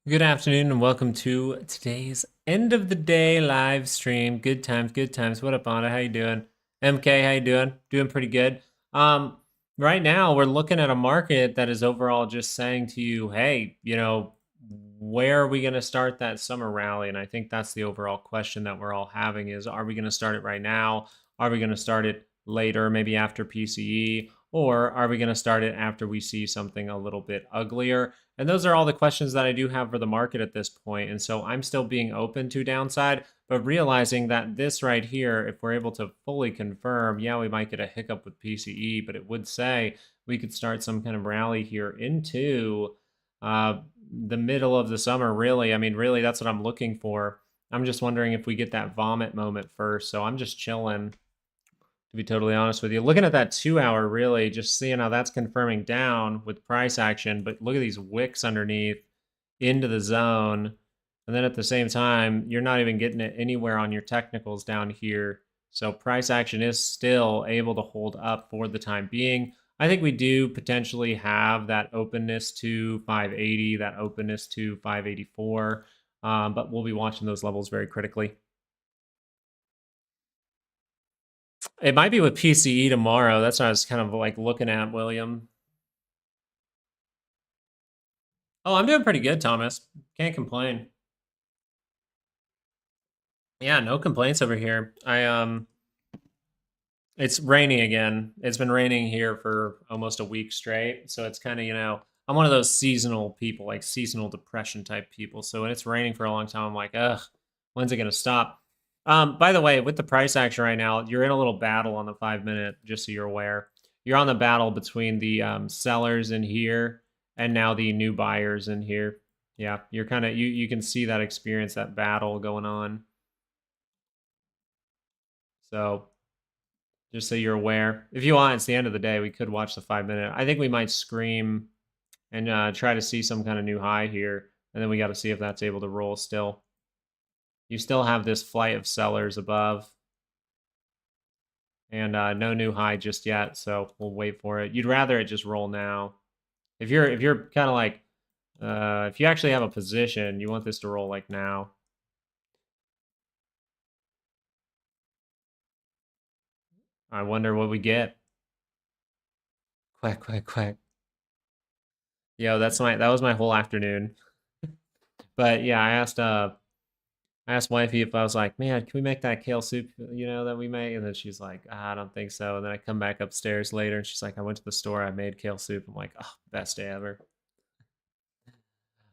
Good afternoon and welcome to today's end of the day live stream. Good times, good times. What up, Anna? How you doing? MK, how you doing? Doing pretty good. Um, right now we're looking at a market that is overall just saying to you, hey, where are we going to start that summer rally? And I think that's the overall question that we're all having is, are we going to start it right now? Are we going to start it later, maybe after PCE? Or are we going to start it after we see something a little bit uglier? And those are all the questions that I do have for the market at this point. And so I'm still being open to downside, but realizing that this right here, if we're able to fully confirm, yeah, we might get a hiccup with PCE, but it would say we could start some kind of rally here into the middle of the summer, really. I mean, really, that's what I'm looking for. I'm just wondering if we get that vomit moment first. So I'm just chilling, to be totally honest with you. Looking at that 2 hour, really, just seeing how that's confirming down with price action, but look at these wicks underneath into the zone. And then at the same time, you're not even getting it anywhere on your technicals down here. So price action is still able to hold up for the time being. I think we do potentially have that openness to 580, that openness to 584, but we'll be watching those levels very critically. It might be with PCE tomorrow. That's what I was kind of like looking at, William. Oh, I'm doing pretty good, Thomas. Can't complain. Yeah, no complaints over here. It's raining again. It's been raining here for almost a week straight. So it's kind of, I'm one of those seasonal people, like seasonal depression type people. So when it's raining for a long time, I'm like, ugh, when's it gonna stop? By the way, with the price action right now, you're in a little battle on the 5 minute, just so you're aware. You're on the battle between the sellers in here and now the new buyers in here. Yeah, you're kind of you can see that experience, that battle going on. So just so you're aware. If you want, it's the end of the day. We could watch the 5 minute. I think we might scream and try to see some kind of new high here. And then we got to see if that's able to roll still. You still have this flight of sellers above. And no new high just yet, so we'll wait for it. You'd rather it just roll now. If you're kind of like, if you actually have a position, you want this to roll like now. I wonder what we get. Quack, quack, quack. Yo, that was my whole afternoon. But yeah, I asked wifey if I was like, man, can we make that kale soup, that we make? And then she's like, I don't think so. And then I come back upstairs later and she's like, I went to the store, I made kale soup. I'm like, oh, best day ever.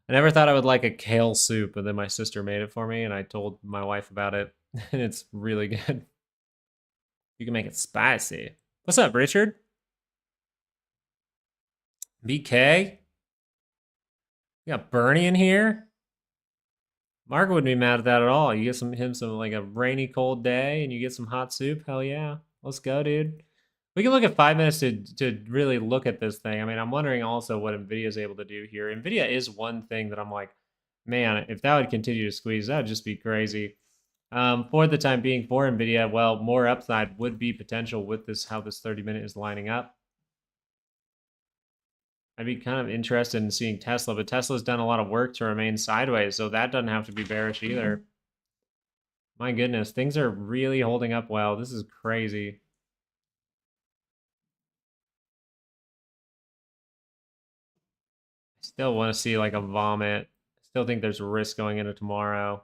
I never thought I would like a kale soup, and then my sister made it for me, and I told my wife about it, and it's really good. You can make it spicy. What's up, Richard? BK? You got Bernie in here? Mark wouldn't be mad at that at all. You get some like a rainy, cold day, and you get some hot soup. Hell yeah, let's go, dude. We can look at 5 minutes to really look at this thing. I mean, I'm wondering also what Nvidia is able to do here. Nvidia is one thing that I'm like, man, if that would continue to squeeze, that would just be crazy. For the time being, for Nvidia, well, more upside would be potential with this how this 30 minute is lining up. I'd be kind of interested in seeing Tesla, but Tesla's done a lot of work to remain sideways, so that doesn't have to be bearish either. My goodness, things are really holding up well. This is crazy. Still want to see like a vomit. Still think there's risk going into tomorrow.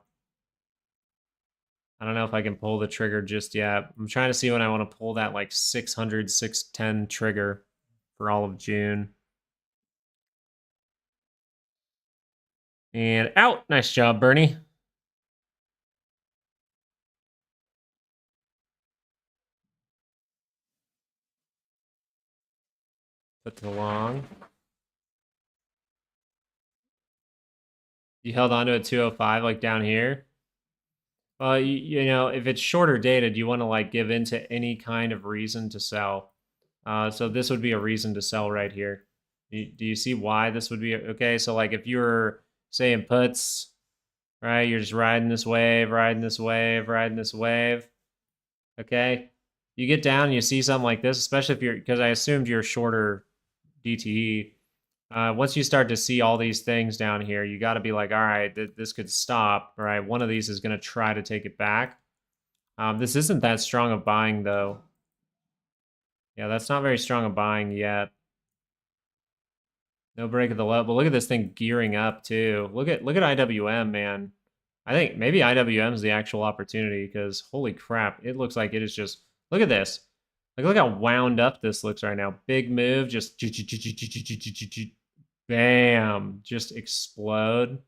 I don't know if I can pull the trigger just yet. I'm trying to see when I want to pull that like 600, 610 trigger for all of June. And out. Nice job, Bernie. Put the long. You held on to a 205 like down here. Well, if it's shorter dated, you want to like give into any kind of reason to sell. So this would be a reason to sell right here. Do you see why this would be okay? So like if you're saying puts, right? You're just riding this wave, riding this wave, riding this wave. Okay. You get down and you see something like this, especially if you're, because I assumed you're shorter DTE. Once you start to see all these things down here, you got to be like, all right, this could stop. All right, one of these is going to try to take it back. This isn't that strong of buying, though. Yeah, that's not very strong of buying yet. No break of the low, but look at this thing gearing up too. Look at IWM, man. I think maybe IWM is the actual opportunity because holy crap, it looks like it is just. Look at this. Like look how wound up this looks right now. Big move, just bam, just explode.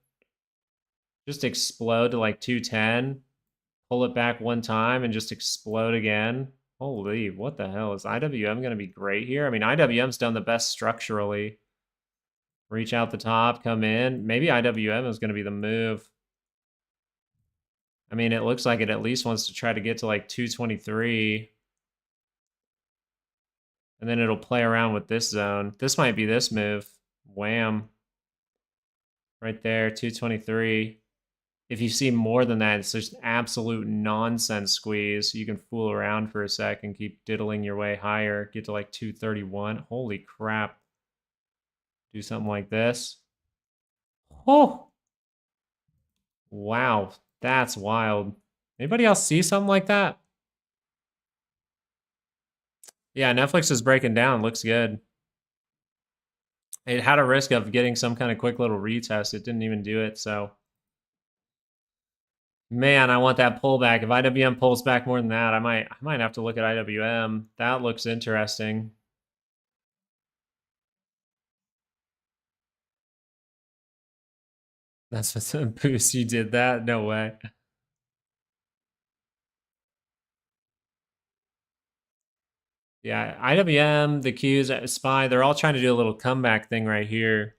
Just explode to like 210. Pull it back one time and just explode again. Holy, what the hell? Is IWM going to be great here? I mean, IWM's done the best structurally. Reach out the top, come in. Maybe IWM is going to be the move. I mean, it looks like it at least wants to try to get to like 223. And then it'll play around with this zone. This might be this move. Wham. Right there, 223. If you see more than that, it's just absolute nonsense squeeze. You can fool around for a sec and keep diddling your way higher. Get to like 231. Holy crap. Do something like this. Oh! Wow, that's wild. Anybody else see something like that? Yeah, Netflix is breaking down. Looks good. It had a risk of getting some kind of quick little retest. It didn't even do it, so. Man, I want that pullback. If IWM pulls back more than that, I might have to look at IWM. That looks interesting. That's what's a boost. You did that? No way. Yeah, IWM, the Qs, SPY, they're all trying to do a little comeback thing right here.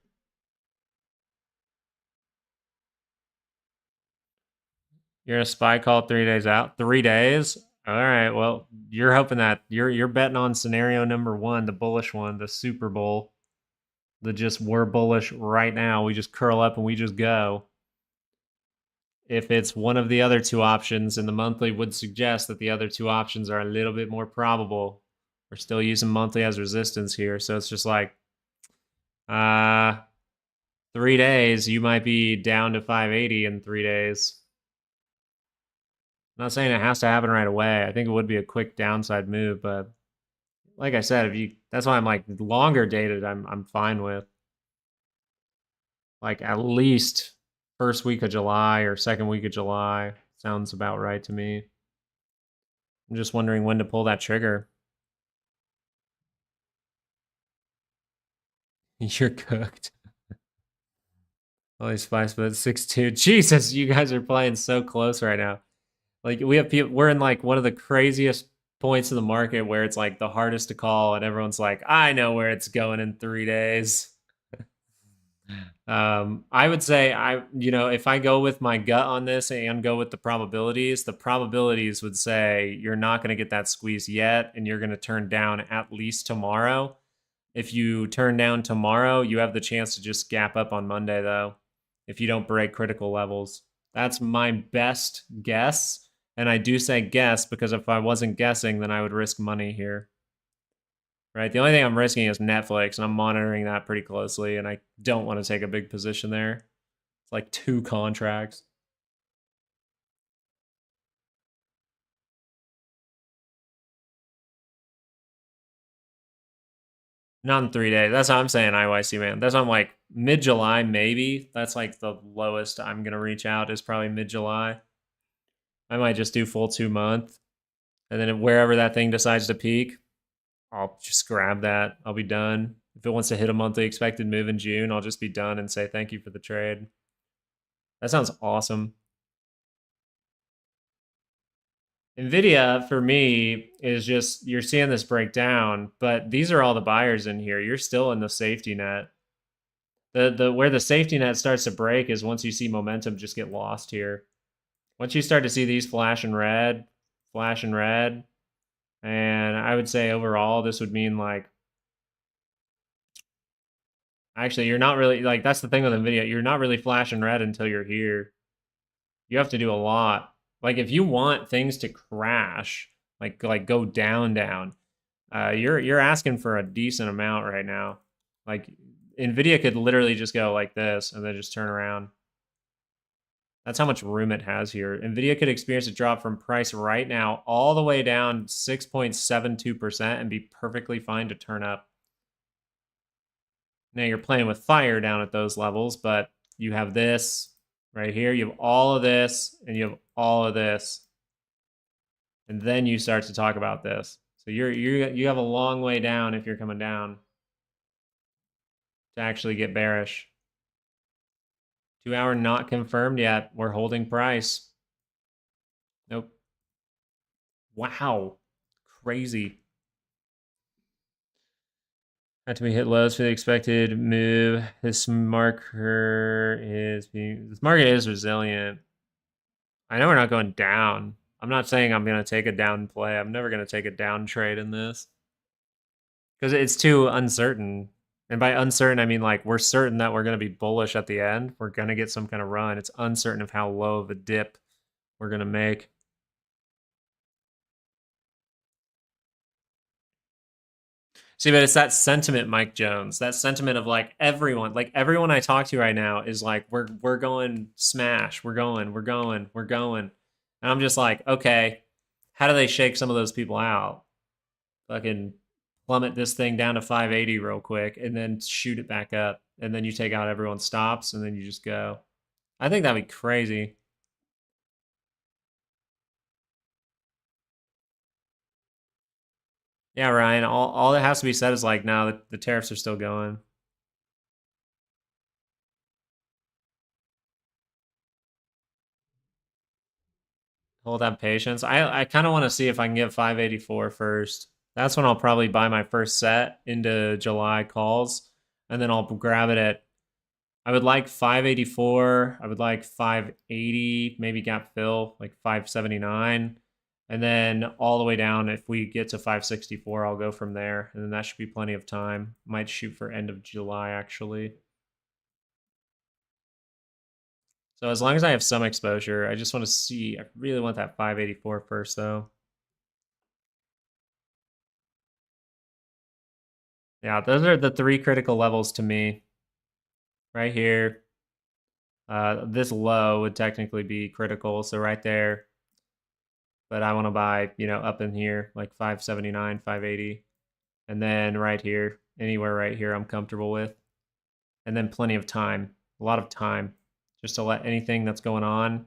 You're a SPY call 3 days out? 3 days? All right, well, you're hoping that you're betting on scenario number 1, the bullish one, the Super Bowl. The just we're bullish right now. We just curl up and we just go. If it's one of the other two options, and the monthly would suggest that the other two options are a little bit more probable. We're still using monthly as resistance here, so it's just like 3 days, you might be down to 580 in 3 days. I'm not saying it has to happen right away. I think it would be a quick downside move, but like I said, if you that's why I'm like longer dated, I'm fine with. Like at least first week of July or second week of July sounds about right to me. I'm just wondering when to pull that trigger. You're cooked. Holy spice, but 6-2. Jesus, you guys are playing so close right now. Like we have people, we're in like one of the craziest points of the market where it's like the hardest to call, and everyone's like, I know where it's going in 3 days. I would say if I go with my gut on this and go with the probabilities would say you're not going to get that squeeze yet, and you're going to turn down at least tomorrow. If you turn down tomorrow, you have the chance to just gap up on Monday, though, if you don't break critical levels. That's my best guess. And I do say guess because if I wasn't guessing, then I would risk money here. Right? The only thing I'm risking is Netflix, and I'm monitoring that pretty closely, and I don't want to take a big position there. It's like 2 contracts. Not in 3 days. That's how I'm saying IYC, man. That's how I'm like mid-July, maybe. That's like the lowest I'm going to reach out is probably mid-July. I might just do full 2 month. And then wherever that thing decides to peak, I'll just grab that. I'll be done. If it wants to hit a monthly expected move in June, I'll just be done and say thank you for the trade. That sounds awesome. Nvidia for me is just you're seeing this break down, but these are all the buyers in here. You're still in the safety net. The where the safety net starts to break is once you see momentum just get lost here. Once you start to see these flash in red, and I would say overall this would mean like actually you're not really like that's the thing with Nvidia. You're not really flashing red until you're here. You have to do a lot. Like if you want things to crash, like go down, you're asking for a decent amount right now. Like NVIDIA could literally just go like this and then just turn around. That's how much room it has here. NVIDIA could experience a drop from price right now all the way down 6.72% and be perfectly fine to turn up. Now you're playing with fire down at those levels, but you have this right here. You have all of this, and you have all of this. And then you start to talk about this. So you have a long way down if you're coming down to actually get bearish. 2 hour not confirmed yet. We're holding price. Nope. Wow. Crazy. Had to be hit lows for the expected move. This market is resilient. I know we're not going down. I'm not saying I'm going to take a down play. I'm never going to take a down trade in this because it's too uncertain. And by uncertain, I mean like we're certain that we're going to be bullish at the end. We're going to get some kind of run. It's uncertain of how low of a dip we're going to make. See, but it's that sentiment, Mike Jones. That sentiment of like everyone I talk to right now is like we're going smash. We're going. And I'm just like, okay, how do they shake some of those people out? Fucking plummet this thing down to 580 real quick and then shoot it back up. And then you take out everyone's stops and then you just go. I think that'd be crazy. Yeah, Ryan, all that has to be said is like, no, the tariffs are still going. Hold that patience. I kind of want to see if I can get 584 first. That's when I'll probably buy my first set into July calls. And then I'll grab it at, I would like 584. I would like 580, maybe gap fill, like 579. And then all the way down, if we get to 564, I'll go from there. And then that should be plenty of time. Might shoot for end of July, actually. So as long as I have some exposure, I just want to see. I really want that 584 first, though. Yeah, those are the 3 critical levels to me. Right here. This low would technically be critical, so right there. But I want to buy, up in here, like 579, 580. And then right here, anywhere right here I'm comfortable with. And then plenty of time, a lot of time, just to let anything that's going on.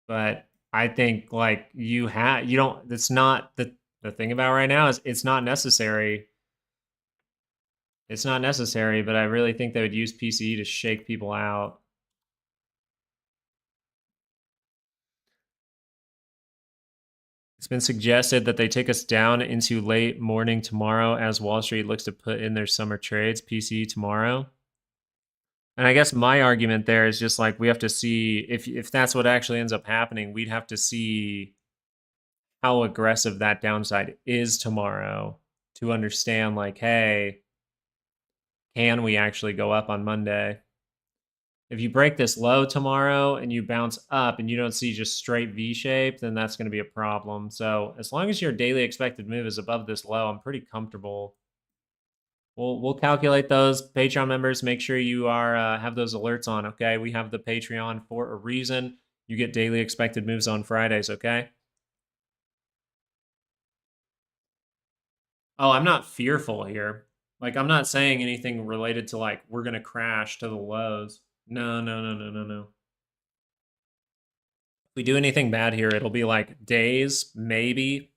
But I think like you don't, it's not the thing about right now is it's not necessary. It's not necessary, but I really think they would use PCE to shake people out. It's been suggested that they take us down into late morning tomorrow as Wall Street looks to put in their summer trades, PCE tomorrow. And I guess my argument there is just like we have to see if that's what actually ends up happening, we'd have to see how aggressive that downside is tomorrow to understand like, hey, can we actually go up on Monday? If you break this low tomorrow and you bounce up and you don't see just straight V shape, then that's going to be a problem. So as long as your daily expected move is above this low, I'm pretty comfortable. We'll calculate those. Patreon members, make sure you are have those alerts on. Okay, we have the Patreon for a reason. You get daily expected moves on Fridays. Okay. Oh, I'm not fearful here. Like I'm not saying anything related to like we're gonna crash to the lows. No, no, no, no, no, no. If we do anything bad here, it'll be like days, maybe.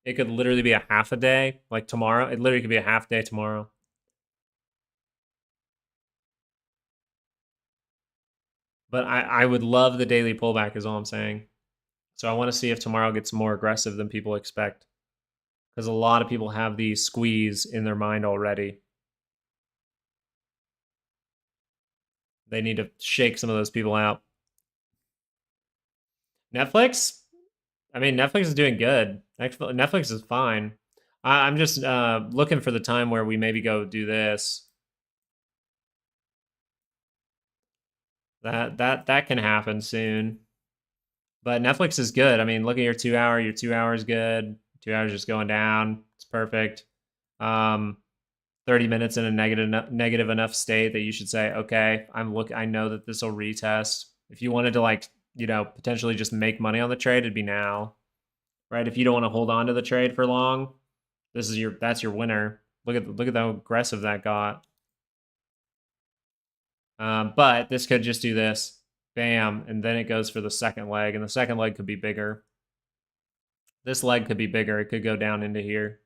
It could literally be a half a day, like tomorrow. It literally could be a half day tomorrow. But I would love the daily pullback, is all I'm saying. So I want to see if tomorrow gets more aggressive than people expect. Because a lot of people have the squeeze in their mind already. They need to shake some of those people out. Netflix? I mean, Netflix is doing good. Netflix is fine. I'm just looking for the time where we maybe go do this. That can happen soon. But Netflix is good. I mean, look at your 2 hour. Your 2 hour is good. 2 hours just going down. It's perfect. 30 minutes in a negative enough state that you should say, okay, I know that this will retest. If you wanted to like, potentially just make money on the trade, it'd be now. Right? If you don't want to hold on to the trade for long, that's your winner. Look at how aggressive that got. But this could just do this, bam, and then it goes for the second leg, and the second leg could be bigger. This leg could be bigger. It could go down into here.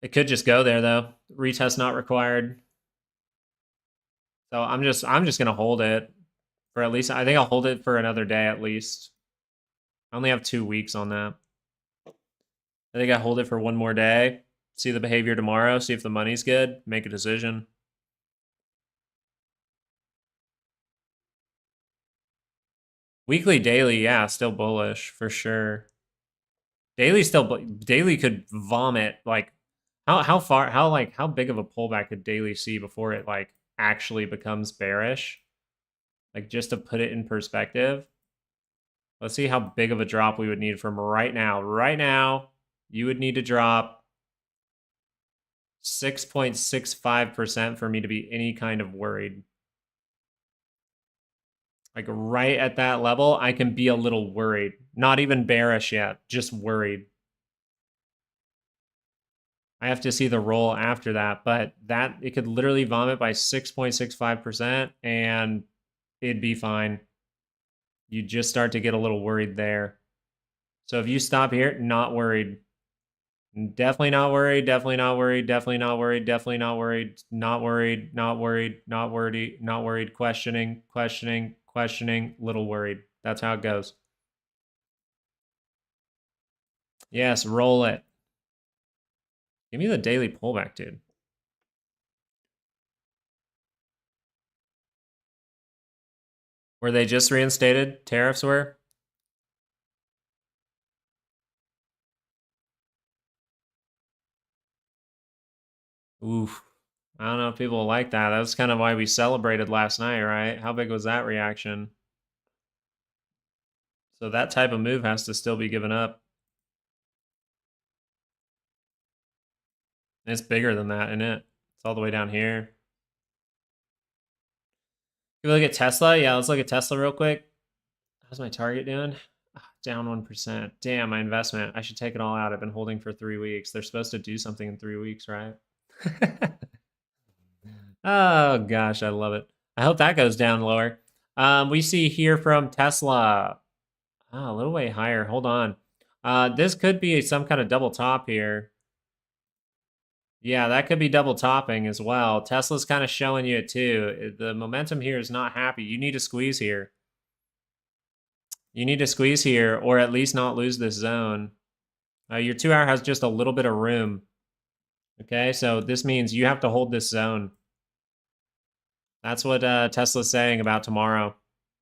It could just go there though. Retest not required. So I'm just gonna hold it for at least. I think I'll hold it for another day at least. I only have 2 weeks on that. I think I hold it for one more day. See the behavior tomorrow. See if the money's good. Make a decision. Weekly, daily, yeah, still bullish for sure. Daily could vomit. Like, how big of a pullback could daily see before it like actually becomes bearish? Like, just to put it in perspective, let's see how big of a drop we would need from right now. Right now, you would need to drop 6.65% for me to be any kind of worried. Like right at that level, I can be a little worried. Not even bearish yet, just worried. I have to see the roll after that, but it could literally vomit by 6.65% and it'd be fine. You just start to get a little worried there. So if you stop here, not worried. Definitely not worried, definitely not worried, definitely not worried, definitely not worried, not worried, not worried, not worried, not worried, questioning, questioning, questioning, little worried. That's how it goes. Yes, roll it. Give me the daily pullback, dude. Were they just reinstated? Tariffs were? Oof. I don't know if people like that. That's kind of why we celebrated last night, right? How big was that reaction? So that type of move has to still be given up. And it's bigger than that, isn't it? It's all the way down here. Can we look at Tesla? Yeah, let's look at Tesla real quick. How's my target doing? Down 1%. Damn, my investment. I should take it all out. I've been holding for 3 weeks. They're supposed to do something in 3 weeks, right? Oh, gosh, I love it. I hope that goes down lower. We see here from Tesla. Oh, a little way higher. Hold on. This could be some kind of double top here. Yeah, that could be double topping as well. Tesla's kind of showing you it too. The momentum here is not happy. You need to squeeze here. You need to squeeze here or at least not lose this zone. Your 2 hour has just a little bit of room. Okay, so this means you have to hold this zone. That's what Tesla's saying about tomorrow.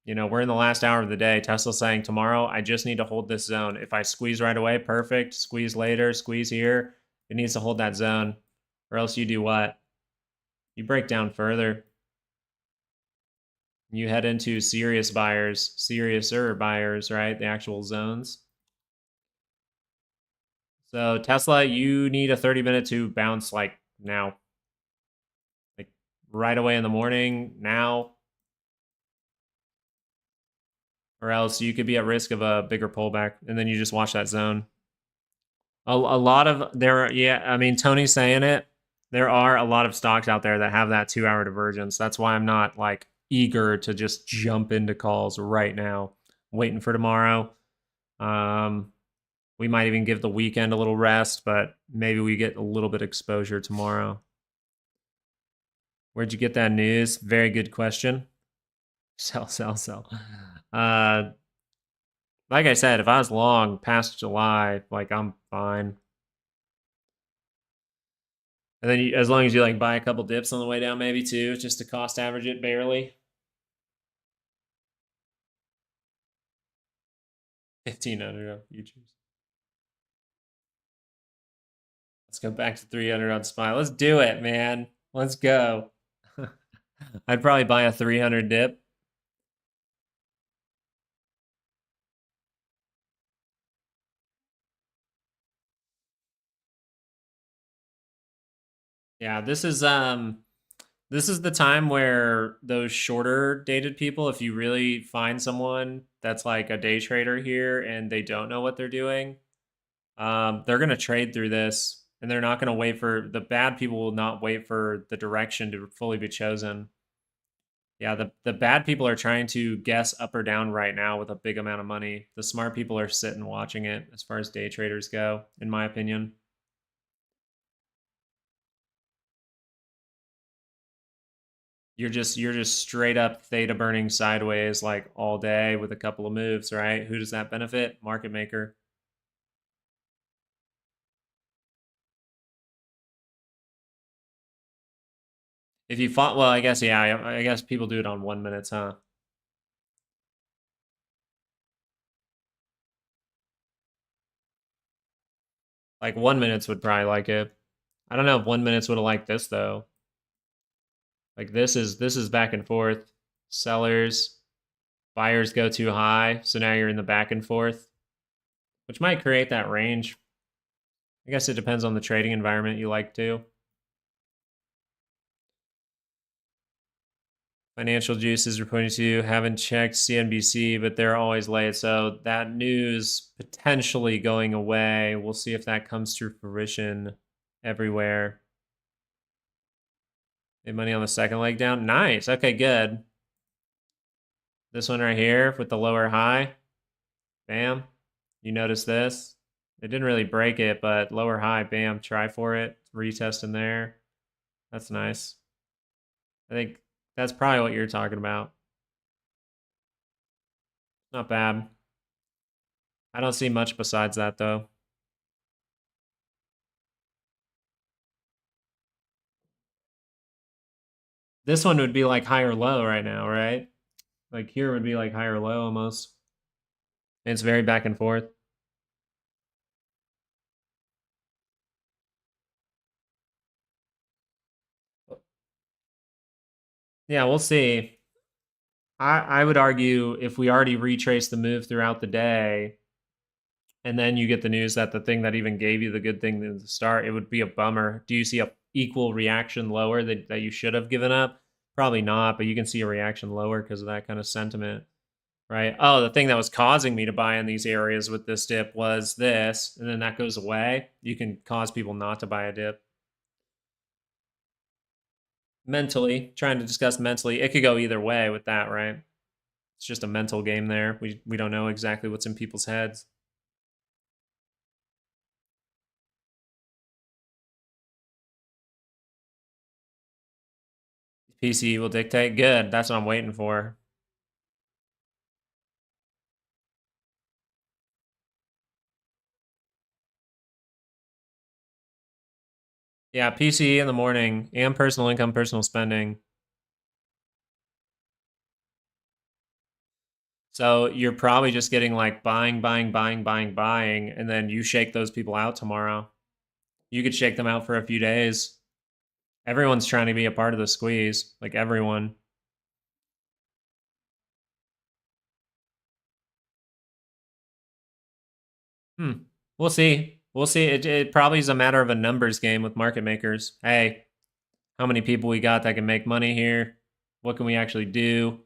We're in the last hour of the day. Tesla's saying tomorrow, I just need to hold this zone. If I squeeze right away, perfect. Squeeze later, squeeze here. It needs to hold that zone. Or else you do what? You break down further. You head into seriouser buyers, right? The actual zones. So Tesla, you need a 30-minute to bounce like now. Like right away in the morning, now. Or else you could be at risk of a bigger pullback, and then you just watch that zone. A lot of I mean, Tony's saying it. There are a lot of stocks out there that have that 2 hour divergence. That's why I'm not like eager to just jump into calls right now. Waiting for tomorrow. We might even give the weekend a little rest, but maybe we get a little bit of exposure tomorrow. Where'd you get that news? Very good question. Sell, sell, sell. Like I said, if I was long past July, like I'm fine. And then as long as you like buy a couple dips on the way down, maybe too, just to cost average it barely. 1,500 futures. Let's go back to 300 on SPY. Let's do it, man. Let's go. I'd probably buy a 300 dip. Yeah, this is the time where those shorter dated people, if you really find someone that's like a day trader here and they don't know what they're doing, they're gonna trade through this, and they're not gonna wait for the bad people will not wait for the direction to fully be chosen. Yeah, the bad people are trying to guess up or down right now with a big amount of money. The smart people are sitting watching it as far as day traders go, in my opinion. You're just straight up theta burning sideways like all day with a couple of moves, right? Who does that benefit? Market maker. If you fought, well, I guess yeah, I guess people do it on 1 minutes, huh? Like 1 minutes would probably like it. I don't know if 1 minutes would have liked this though. Like this is back and forth. Sellers, buyers go too high, so now you're in the back and forth, which might create that range. I guess it depends on the trading environment you like too. Financial juices are pointing to haven't checked CNBC, but they're always late. So that news potentially going away. We'll see if that comes to fruition everywhere. Made money on the second leg down. Nice. Okay, good. This one right here with the lower high. Bam. You notice this? It didn't really break it, but lower high, bam, try for it. Retest in there. That's nice. I think that's probably what you're talking about. Not bad. I don't see much besides that, though. This one would be like high or low right now, right? Like here would be like high or low almost. And it's very back and forth. Yeah, we'll see. I would argue if we already retrace the move throughout the day, and then you get the news that the thing that even gave you the good thing at the start, it would be a bummer. Do you see a equal reaction lower that you should have given up? Probably not, but you can see a reaction lower because of that kind of sentiment, right? Oh, the thing that was causing me to buy in these areas with this dip was this, and then that goes away. You can cause people not to buy a dip. Mentally, trying to discuss mentally, it could go either way with that, right? It's just a mental game there. We don't know exactly what's in people's heads. PC will dictate. Good. That's what I'm waiting for. Yeah, PCE in the morning and personal income, personal spending. So you're probably just getting like buying, buying, buying, buying, buying, and then you shake those people out tomorrow. You could shake them out for a few days. Everyone's trying to be a part of the squeeze, like everyone. Hmm. We'll see. We'll see. It probably is a matter of a numbers game with market makers. Hey, how many people we got that can make money here? What can we actually do?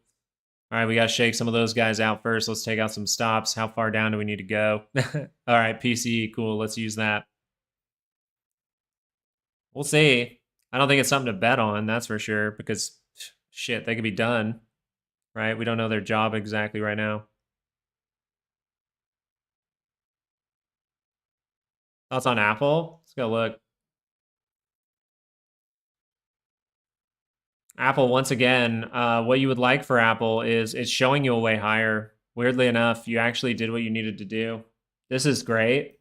All right, we got to shake some of those guys out first. Let's take out some stops. How far down do we need to go? All right, PCE, cool. Let's use that. We'll see. I don't think it's something to bet on, that's for sure, because shit, they could be done, right? We don't know their job exactly right now. Thoughts on Apple? Let's go look. Apple, once again, what you would like for Apple is it's showing you a way higher. Weirdly enough, you actually did what you needed to do. This is great.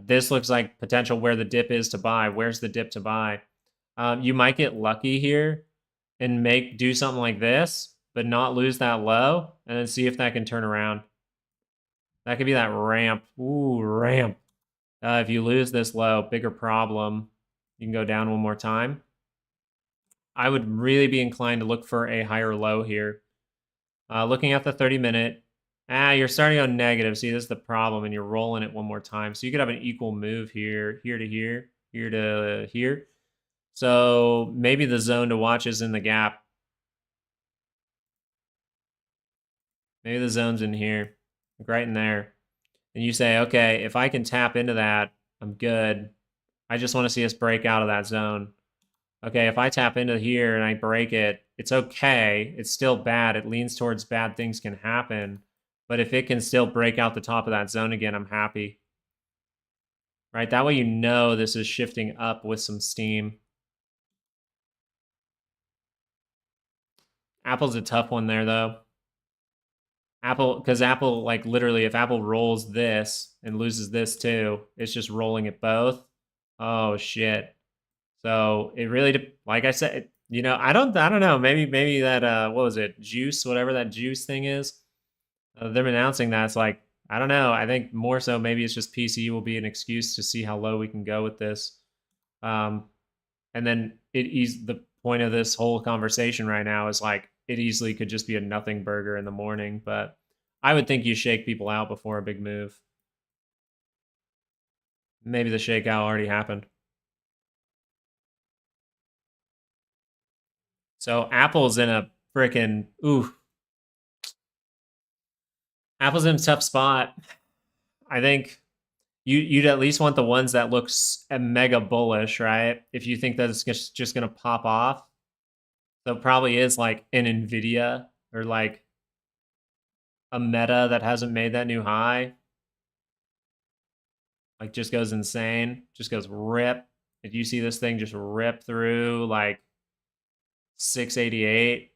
This looks like potential where the dip is to buy. Where's the dip to buy? You might get lucky here and do something like this, but not lose that low, and then see if that can turn around. That could be that ramp. Ooh, ramp. If you lose this low, bigger problem. You can go down one more time. I would really be inclined to look for a higher low here. Looking at the 30-minute, you're starting on negative. See, this is the problem, and you're rolling it one more time. So you could have an equal move here, here to here, here to here. So maybe the zone to watch is in the gap. Maybe the zone's in here, like right in there. And you say, okay, if I can tap into that, I'm good. I just want to see us break out of that zone. Okay, if I tap into here and I break it, it's okay. It's still bad. It leans towards bad things can happen. But if it can still break out the top of that zone again, I'm happy. Right? That way you know this is shifting up with some steam. Apple's a tough one there, though. Because Apple, like literally, if Apple rolls this and loses this too, it's just rolling it both. Oh shit. So it really, like I said, I don't know. Maybe that what was it, juice, whatever that juice thing is. Them announcing that, it's like, I don't know. I think more so maybe it's just PC will be an excuse to see how low we can go with this. And then the point of this whole conversation right now is like it easily could just be a nothing burger in the morning, but I would think you shake people out before a big move. Maybe the shakeout already happened. So Apple's in a freaking Apple's in a tough spot. I think you'd at least want the ones that looks mega bullish, right? If you think that it's just gonna pop off. So it probably is like an Nvidia or like a Meta that hasn't made that new high. Like just goes insane, just goes rip. If you see this thing just rip through like 688,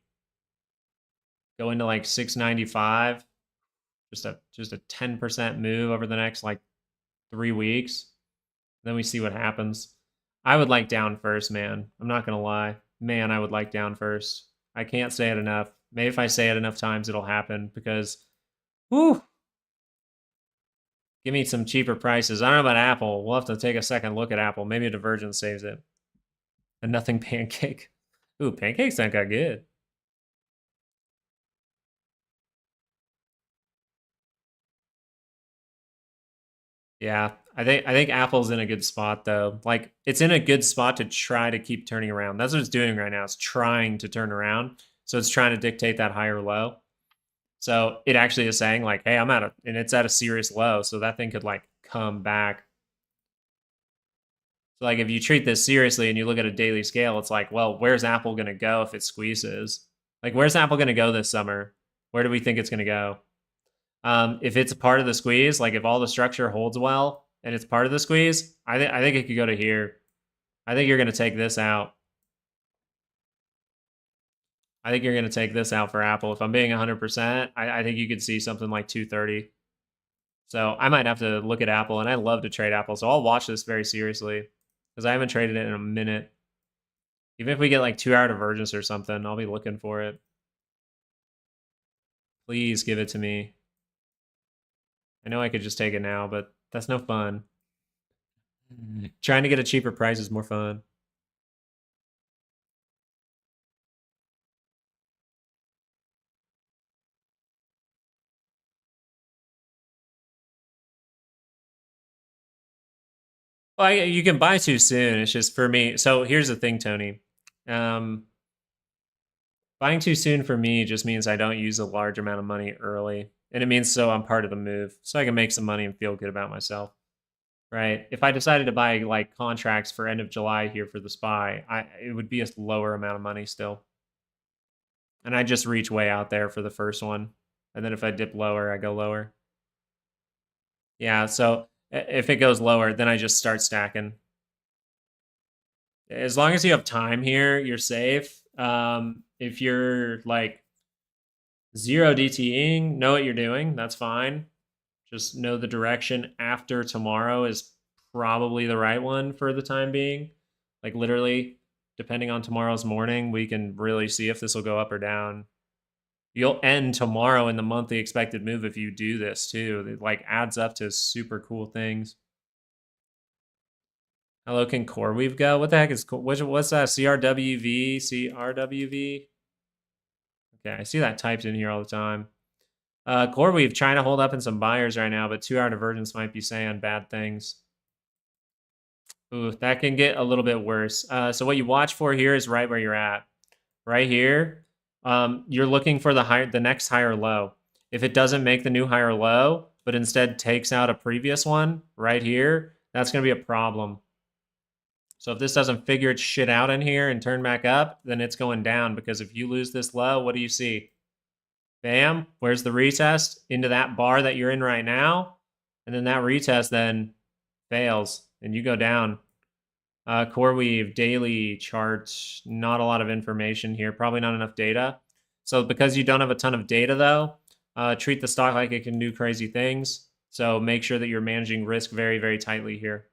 go into like 695, just a 10% move over the next like 3 weeks. Then we see what happens. I would like down first, man. I'm not gonna lie. Man, I would like down first. I can't say it enough. Maybe if I say it enough times, it'll happen because, whew, give me some cheaper prices. I don't know about Apple. We'll have to take a second look at Apple. Maybe a Divergence saves it. A nothing pancake. Ooh, pancakes not got good. Yeah, I think Apple's in a good spot though. Like it's in a good spot to try to keep turning around. That's what it's doing right now. It's trying to turn around. So it's trying to dictate that higher low. So it actually is saying like, hey, and it's at a serious low. So that thing could like come back. So like if you treat this seriously and you look at a daily scale, it's like, well, where's Apple gonna go if it squeezes? Like, where's Apple gonna go this summer? Where do we think it's gonna go? If it's a part of the squeeze, like if all the structure holds well and it's part of the squeeze, I think it could go to here. I think you're gonna take this out. I think you're gonna take this out for Apple. If I'm being 100%, I think you could see something like 230. So I might have to look at Apple, and I love to trade Apple, so I'll watch this very seriously because I haven't traded it in a minute. Even if we get like 2-hour divergence or something, I'll be looking for it. Please give it to me. I know I could just take it now, but that's no fun. Trying to get a cheaper price is more fun. Well, you can buy too soon. It's just for me. So here's the thing, Tony. Buying too soon for me just means I don't use a large amount of money early. And it means so I'm part of the move. So I can make some money and feel good about myself. Right? If I decided to buy like contracts for end of July here for the SPY, it would be a lower amount of money still. And I just reach way out there for the first one. And then if I dip lower, I go lower. Yeah, so if it goes lower, then I just start stacking. As long as you have time here, you're safe. If you're like zero DTing, know what you're doing. That's fine. Just know the direction after tomorrow is probably the right one for the time being. Like literally, depending on tomorrow's morning, we can really see if this will go up or down. You'll end tomorrow in the monthly expected move if you do this too. It like adds up to super cool things. How low can CoreWeave go? What the heck is what's that? CRWV? CRWV? Okay, I see that typed in here all the time. CoreWeave trying to hold up in some buyers right now, but 2-hour divergence might be saying bad things. Ooh, that can get a little bit worse. So what you watch for here is right where you're at. Right here, you're looking for the next higher low. If it doesn't make the new higher low, but instead takes out a previous one right here, that's going to be a problem. So if this doesn't figure its shit out in here and turn back up, then it's going down, because if you lose this low, what do you see? Bam, where's the retest? Into that bar that you're in right now. And then that retest then fails and you go down. CoreWeave, daily charts, not a lot of information here. Probably not enough data. So because you don't have a ton of data though, treat the stock like it can do crazy things. So make sure that you're managing risk very, very tightly here,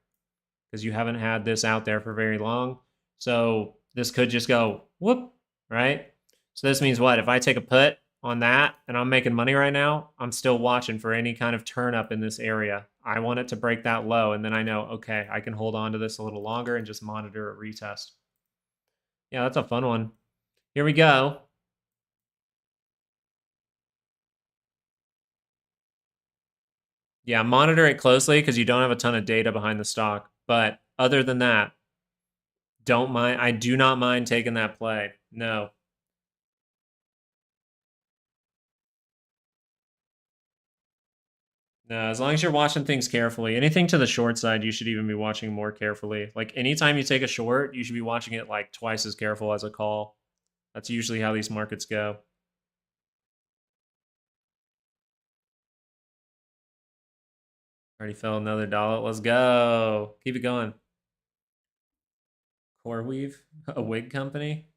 because you haven't had this out there for very long. So this could just go whoop, right? So this means what? If I take a put on that and I'm making money right now, I'm still watching for any kind of turn up in this area. I want it to break that low, and then I know, okay, I can hold on to this a little longer and just monitor a retest. Yeah, that's a fun one. Here we go. Yeah, monitor it closely because you don't have a ton of data behind the stock. But other than that, don't mind. I do not mind taking that play. No. No, as long as you're watching things carefully. Anything to the short side, you should even be watching more carefully. Like anytime you take a short, you should be watching it like twice as careful as a call. That's usually how these markets go. Already fell another dollar. Let's go. Keep it going. CoreWeave, a wig company.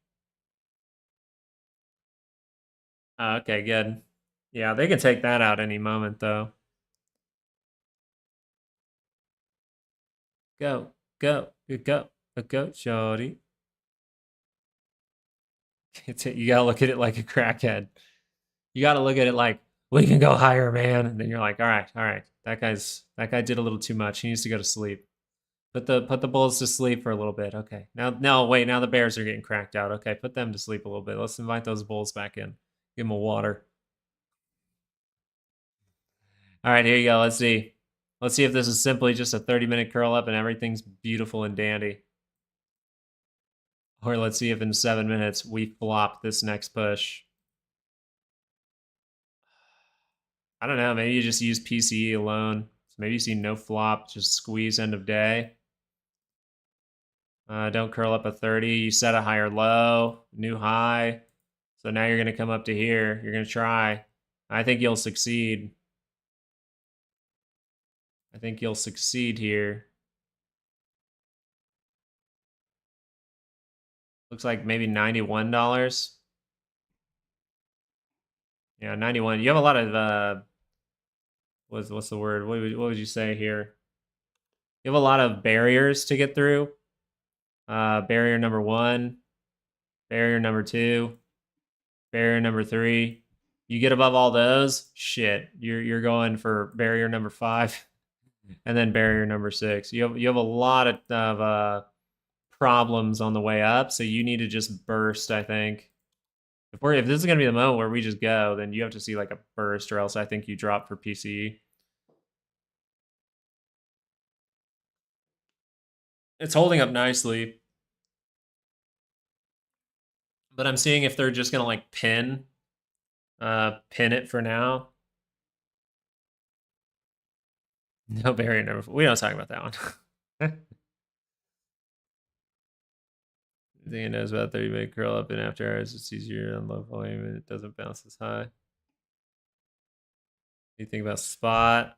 Okay, good. Yeah, they can take that out any moment though. Go, go, go, go, shorty. You gotta look at it like a crackhead. You gotta look at it like, we can go higher, man. And then you're like, all right. That guy did a little too much. He needs to go to sleep. Put the bulls to sleep for a little bit. Okay. Now wait, now the bears are getting cracked out. Okay, put them to sleep a little bit. Let's invite those bulls back in. Give them a water. All right, here you go. Let's see. Let's see if this is simply just a 30-minute curl up and everything's beautiful and dandy. Or let's see if in 7 minutes we flop this next push. I don't know. Maybe you just use PCE alone. So maybe you see no flop, just squeeze end of day. Don't curl up a 30. You set a higher low, new high. So now you're going to come up to here. You're going to try. I think you'll succeed. I think you'll succeed here. Looks like maybe $91. Yeah, 91. You have a lot of what's the word? What would you say here? You have a lot of barriers to get through. Barrier number 1, barrier number 2, barrier number 3. You get above all those, shit. You're going for barrier number 5, and then barrier number 6. You have a lot of problems on the way up, so you need to just burst. I think if this is gonna be the moment where we just go, then you have to see like a burst, or else I think you drop for PCE. It's holding up nicely, but I'm seeing if they're just gonna like pin it for now. No barrier number 4. We don't talk about that one. I think it knows about 30-minute curl up, and after hours it's easier on low volume and it doesn't bounce as high. What do you think about spot?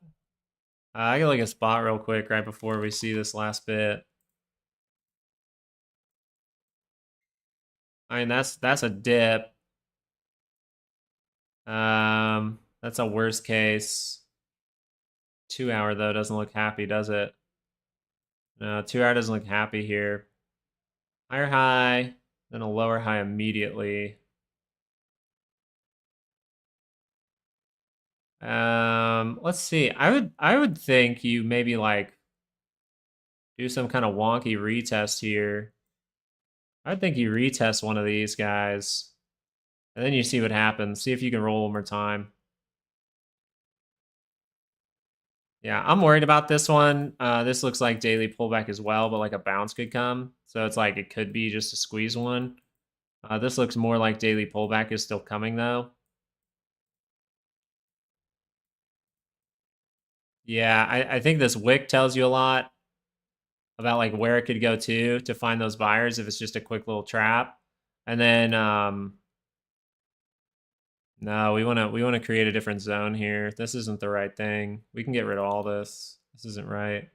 I can look at spot real quick right before we see this last bit. I mean, that's a dip. That's a worst case. 2 hour though doesn't look happy, does it? No, 2 hour doesn't look happy here. Higher high, then a lower high immediately. Let's see. I would think you maybe like do some kind of wonky retest here. I think you retest one of these guys, and then you see what happens. See if you can roll one more time. Yeah, I'm worried about this one. This looks like daily pullback as well, but like a bounce could come. So it's like it could be just a squeeze one. This looks more like daily pullback is still coming though. Yeah, I think this wick tells you a lot about like where it could go to find those buyers if it's just a quick little trap. And then no, we wanna create a different zone here. This isn't the right thing. We can get rid of all this. This isn't right.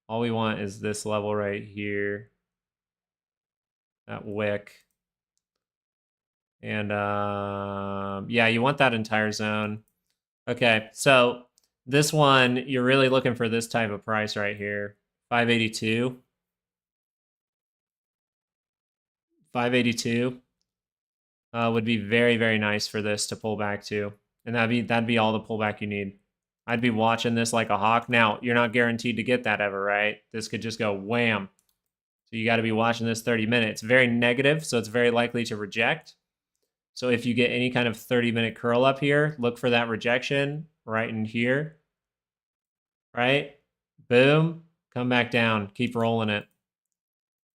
All we want is this level right here. That wick. And yeah, you want that entire zone. Okay, so this one, you're really looking for this type of price right here. 582. 582 would be very, very nice for this to pull back to. And that'd be all the pullback you need. I'd be watching this like a hawk. Now, you're not guaranteed to get that ever, right? This could just go wham. So you got to be watching this 30 minutes. Very negative, so it's very likely to reject. So if you get any kind of 30-minute curl up here, look for that rejection right in here. Right? Boom. Come back down. Keep rolling it.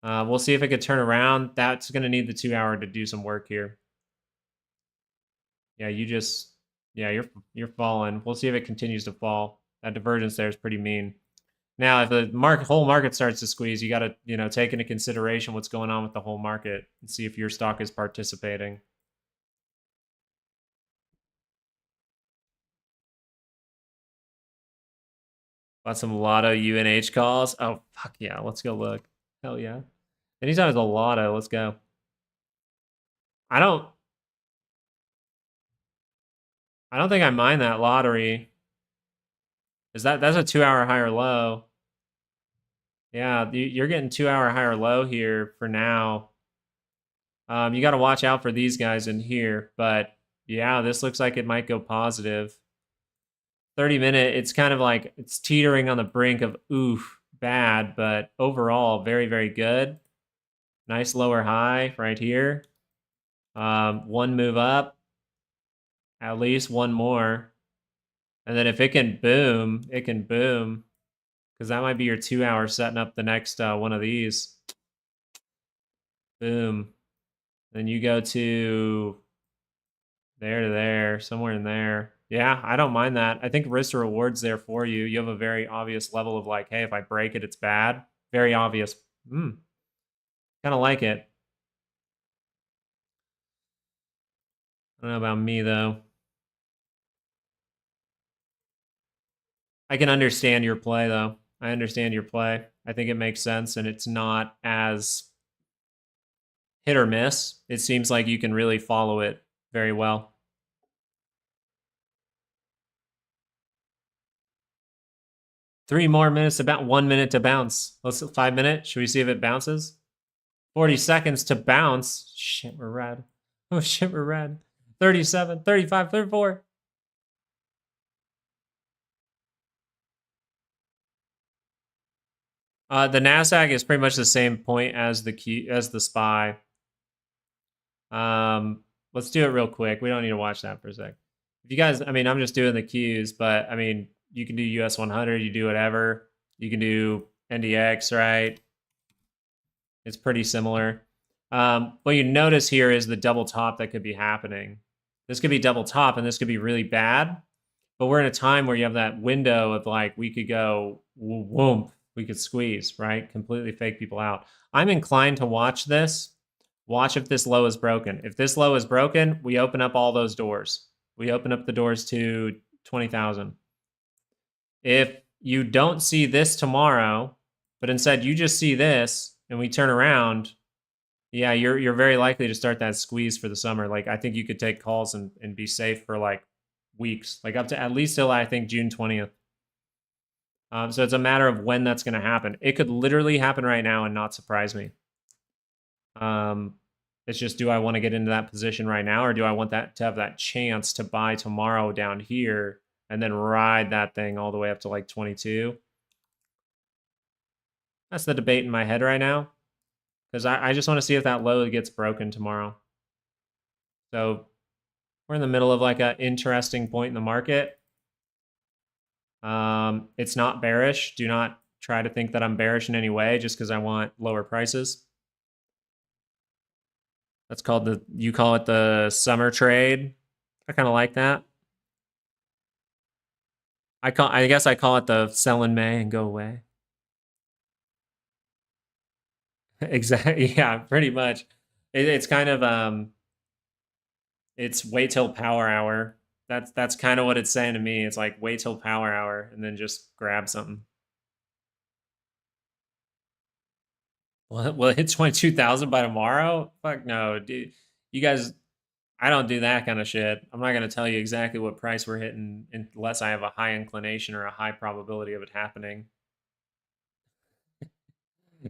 We'll see if it could turn around. That's going to need the 2 hour to do some work here. Yeah, you're falling. We'll see if it continues to fall. That divergence there is pretty mean. Now, if the whole market starts to squeeze, you got to, take into consideration what's going on with the whole market and see if your stock is participating. Got some lotto UNH calls. Oh, fuck yeah. Let's go look. Hell yeah. Anytime it's a lotto, let's go. I don't think I mind that lottery. That's a 2 hour higher low. Yeah, you're getting 2 hour higher low here for now. You got to watch out for these guys in here, but yeah, this looks like it might go positive. 30-minute, it's kind of like it's teetering on the brink of oof, bad, but overall very, very good. Nice lower high right here. One move up, at least one more. And then if it can boom, it can boom. Because that might be your 2 hour setting up the next one of these. Boom. Then you go to there, somewhere in there. Yeah, I don't mind that. I think risk to reward's there for you. You have a very obvious level of like, hey, if I break it, it's bad. Very obvious. Kind of like it. I don't know about me, though. I can understand your play, though. I understand your play. I think it makes sense, and it's not as hit or miss. It seems like you can really follow it very well. Three more minutes, about 1 minute to bounce. Let's 5 minutes. Should we see if it bounces? 40 seconds to bounce. Shit, we're red. Oh shit, we're red. 37, 35, 34. The Nasdaq is pretty much the same point as the SPY. Let's do it real quick. We don't need to watch that for a sec. If you guys, I mean, I'm just doing the Qs, but I mean, you can do US 100, you do whatever. You can do NDX, right? It's pretty similar. What you notice here is the double top that could be happening. This could be double top, and this could be really bad. But we're in a time where you have that window of like, we could go whoomp, we could squeeze, right? Completely fake people out. I'm inclined to watch this. Watch if this low is broken. If this low is broken, we open up all those doors. We open up the doors to 20,000. If you don't see this tomorrow, but instead you just see this and we turn around, yeah, you're very likely to start that squeeze for the summer. Like, I think you could take calls and be safe for like weeks, like up to at least till I think June 20th. So it's a matter of when that's going to happen. It could literally happen right now and not surprise me. It's just, do I want to get into that position right now, or do I want that to have that chance to buy tomorrow down here and then ride that thing all the way up to like 22? That's the debate in my head right now, because I just want to see if that low gets broken tomorrow. So we're in the middle of like an interesting point in the market. It's not bearish. Do not try to think that I'm bearish in any way just because I want lower prices. That's called you call it the summer trade. I kind of like that. I guess I call it the sell in May and go away. Exactly. Yeah, pretty much. It's kind of it's wait till power hour. That's kind of what it's saying to me. It's like wait till power hour and then just grab something. Will it hit 22,000 by tomorrow? Fuck no, dude. You guys, I don't do that kind of shit. I'm not gonna tell you exactly what price we're hitting unless I have a high inclination or a high probability of it happening.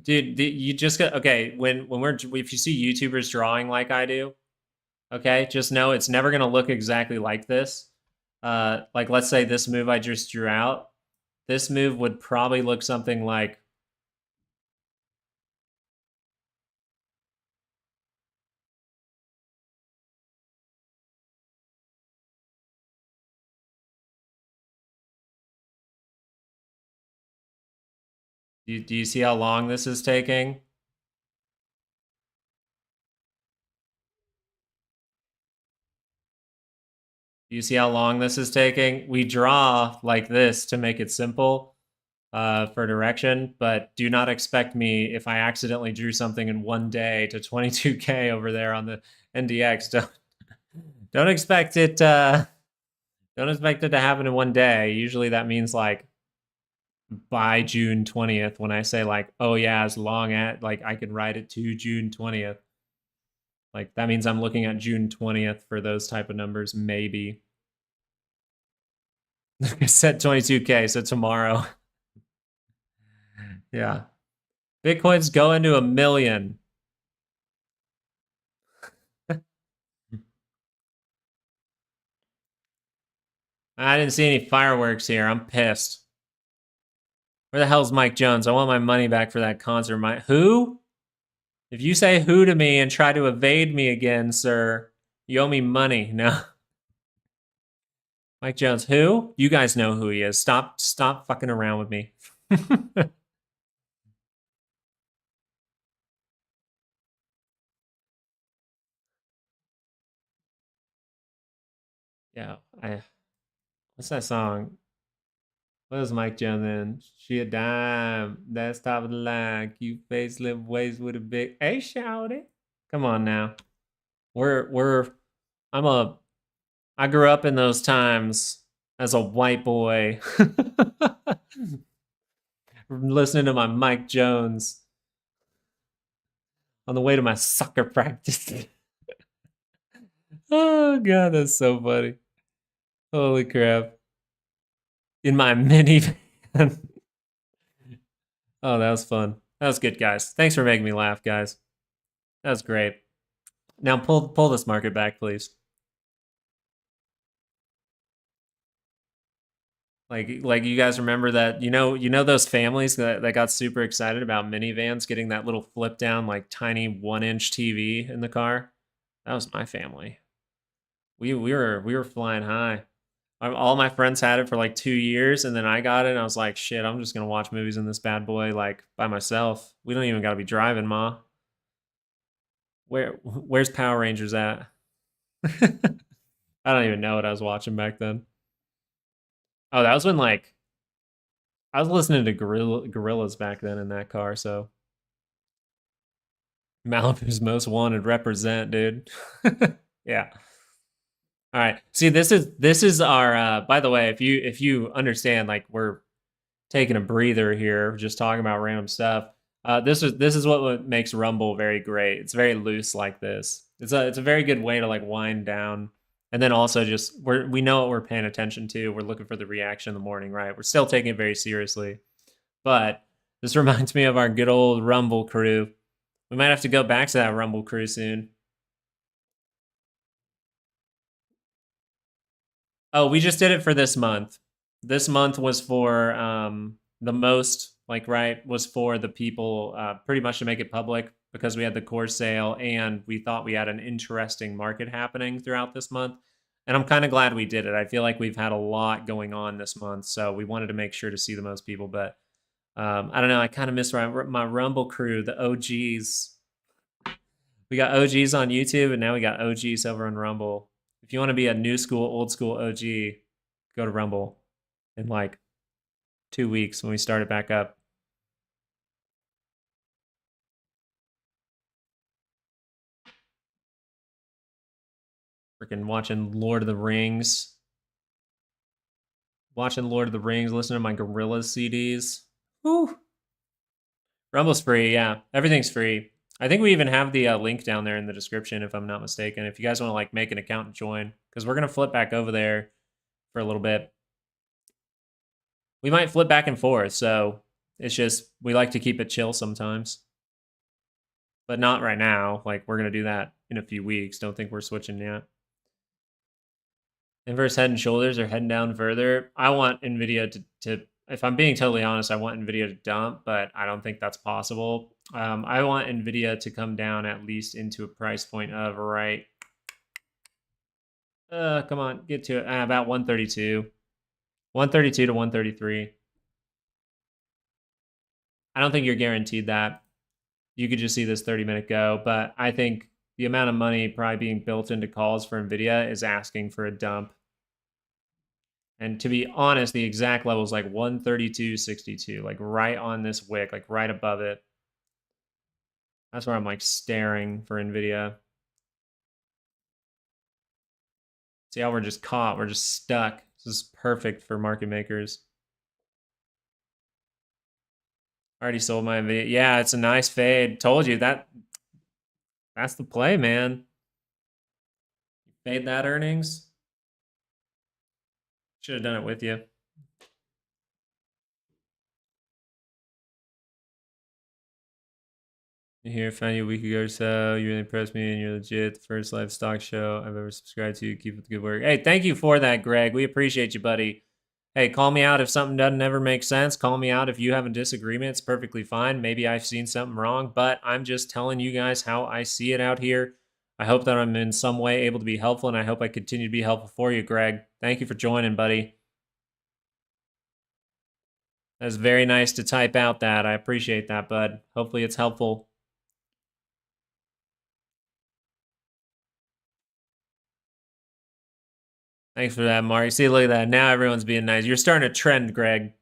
Dude, you just got okay. When we're if you see YouTubers drawing like I do, okay, just know it's never gonna look exactly like this. Like let's say this move I just drew out, this move would probably look something like. Do you see how long this is taking? Do you see how long this is taking? We draw like this to make it simple for direction, but do not expect me if I accidentally drew something in one day to 22K over there on the NDX. Don't expect it. Don't expect it to happen in one day. Usually that means like by June 20th. When I say like, oh yeah, as long as like I can ride it to June 20th. Like that means I'm looking at June 20th for those type of numbers, maybe. I said 22K, so tomorrow. Yeah. Bitcoin's going to 1 million. I didn't see any fireworks here. I'm pissed. Where the hell's Mike Jones? I want my money back for that concert. Who? If you say who to me and try to evade me again, sir, you owe me money. No. Mike Jones, who? You guys know who he is. Stop fucking around with me. Yeah, what's that song? What is Mike Jones in? She a dime. That's top of the line. Cute facelift waist with a big. Hey, shouty. Come on now. We're. I'm a. I grew up in those times as a white boy, listening to my Mike Jones on the way to my soccer practice. Oh god, that's so funny. Holy crap. In my minivan. Oh, that was fun. That was good, guys. Thanks for making me laugh, guys. That was great. Now pull this market back, please. Like you guys remember that, you know those families that got super excited about minivans getting that little flip down, like tiny 1-inch TV in the car? That was my family. We were flying high. All my friends had it for like 2 years, and then I got it, and I was like, shit, I'm just gonna watch movies in this bad boy like by myself. We don't even gotta be driving, ma. Where's Power Rangers at? I don't even know what I was watching back then. Oh, that was when like I was listening to Gorillas back then in that car, so Malibu's Most Wanted represent, dude. Yeah. All right. See, this is our by the way, if you understand, like we're taking a breather here, just talking about random stuff. This is what makes Rumble very great. It's very loose like this. It's a very good way to like wind down. And then also just we know what we're paying attention to. We're looking for the reaction in the morning, right? We're still taking it very seriously. But this reminds me of our good old Rumble crew. We might have to go back to that Rumble crew soon. Oh, we just did it for this month. This month was for the most, like, right, was for the people pretty much to make it public because we had the core sale and we thought we had an interesting market happening throughout this month. And I'm kind of glad we did it. I feel like we've had a lot going on this month, so we wanted to make sure to see the most people. But I don't know. I kind of miss my Rumble crew, the OGs. We got OGs on YouTube, and now we got OGs over on Rumble. If you want to be a new school, old school OG, go to Rumble in like 2 weeks when we start it back up. Freaking watching Lord of the Rings. Watching Lord of the Rings, listening to my Gorillaz CDs. Woo! Rumble's free, yeah. Everything's free. I think we even have the link down there in the description, if I'm not mistaken. If you guys want to like make an account and join, because we're gonna flip back over there for a little bit. We might flip back and forth, so it's just we like to keep it chill sometimes, but not right now. Like we're gonna do that in a few weeks. Don't think we're switching yet. Inverse Head and Shoulders are heading down further. I want Nvidia to if I'm being totally honest, I want Nvidia to dump, but I don't think that's possible. I want Nvidia to come down at least into a price point of right. Come on, get to it. About 132, 132 to 133. I don't think you're guaranteed that. You could just see this 30-minute go, but I think the amount of money probably being built into calls for Nvidia is asking for a dump. And to be honest, the exact level is like 132.62, like right on this wick, like right above it. That's where I'm like staring for Nvidia. See how we're just caught, we're just stuck. This is perfect for market makers. Already sold my Nvidia. Yeah, it's a nice fade. Told you that's the play, man. Fade that earnings. Should have done it with you. Here, found you a week ago or so. You really impressed me, and you're legit. The first live stock show I've ever subscribed to. Keep up the good work. Hey, thank you for that, Greg. We appreciate you, buddy. Hey, call me out if something doesn't ever make sense. Call me out if you have a disagreement. It's perfectly fine. Maybe I've seen something wrong, but I'm just telling you guys how I see it out here. I hope that I'm in some way able to be helpful, and I hope I continue to be helpful for you, Greg. Thank you for joining, buddy. That's very nice to type out that. I appreciate that, bud. Hopefully it's helpful. Thanks for that, Mark. See, look at that. Now everyone's being nice. You're starting a trend, Greg.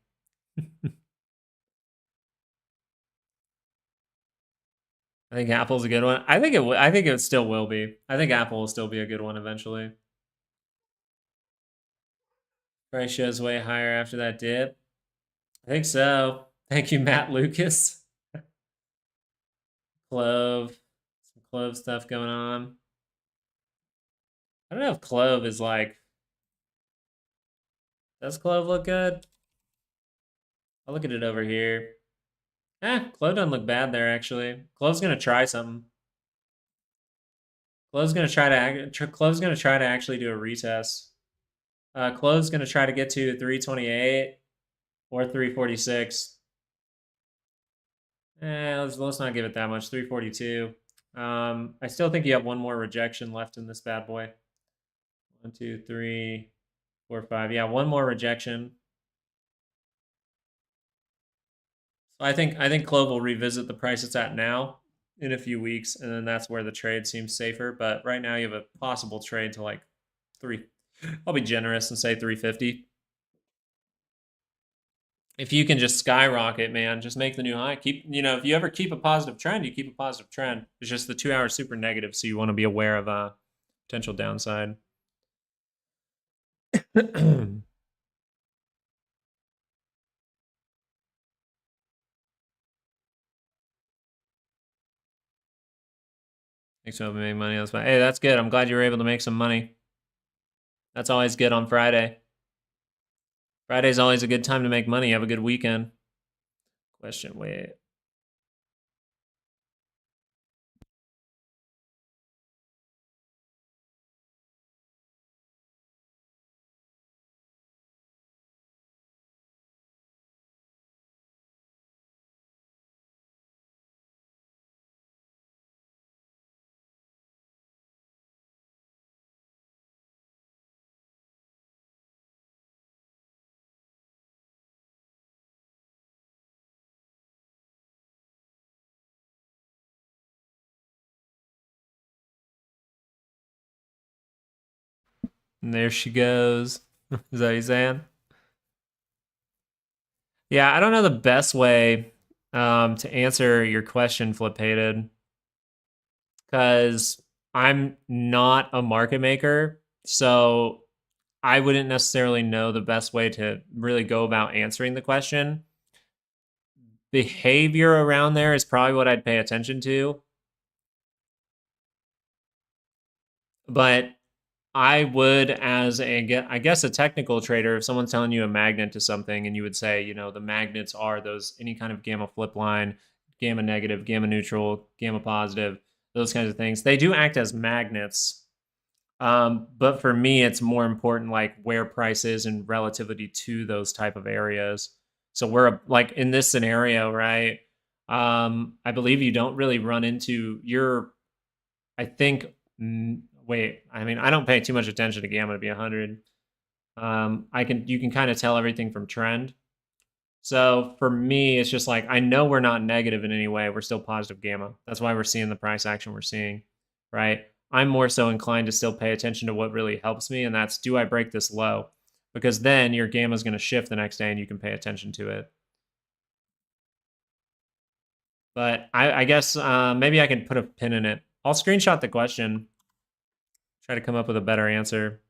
I think Apple's a good one. I think it still will be. I think Apple will still be a good one eventually. Price shows way higher after that dip. I think so. Thank you, Matt Lucas. Clove. Some Clove stuff going on. I don't know if Clove is like. Does Clove look good? I'll look at it over here. Clove doesn't look bad there actually. Clove's gonna try something. Clove's gonna try to actually do a retest. Clove's gonna try to get to 328 or 346. Let's not give it that much. 342. I still think you have one more rejection left in this bad boy. 1, 2, 3, 4, 5. Yeah, one more rejection. So I think Clove will revisit the price it's at now in a few weeks, and then that's where the trade seems safer. But right now you have a possible trade to like 3. I'll be generous and say 350. If you can just skyrocket, man, just make the new high. If you ever keep a positive trend, you keep a positive trend. It's just the 2 hours super negative, so you want to be aware of a potential downside. Thanks for helping me make money. That's fine. Hey, that's good. I'm glad you were able to make some money. That's always good on Friday. Friday's always a good time to make money. Have a good weekend. Question, wait. And there she goes. Is that what you're saying? Yeah, I don't know the best way to answer your question, Flipated, because I'm not a market maker. So I wouldn't necessarily know the best way to really go about answering the question. Behavior around there is probably what I'd pay attention to. But I would, as I guess, a technical trader, if someone's telling you a magnet to something and you would say, the magnets are those any kind of gamma flip line, gamma negative, gamma neutral, gamma positive, those kinds of things. They do act as magnets. But for me, it's more important like where price is in relativity to those type of areas. So we're like in this scenario, right? I believe you don't really run into your I think. Wait, I mean, I don't pay too much attention to gamma to be 100. You can kind of tell everything from trend. So for me, it's just like I know we're not negative in any way. We're still positive gamma. That's why we're seeing the price action we're seeing, right? I'm more so inclined to still pay attention to what really helps me, and that's do I break this low? Because then your gamma is going to shift the next day, and you can pay attention to it. But I guess maybe I can put a pin in it. I'll screenshot the question. Try to come up with a better answer.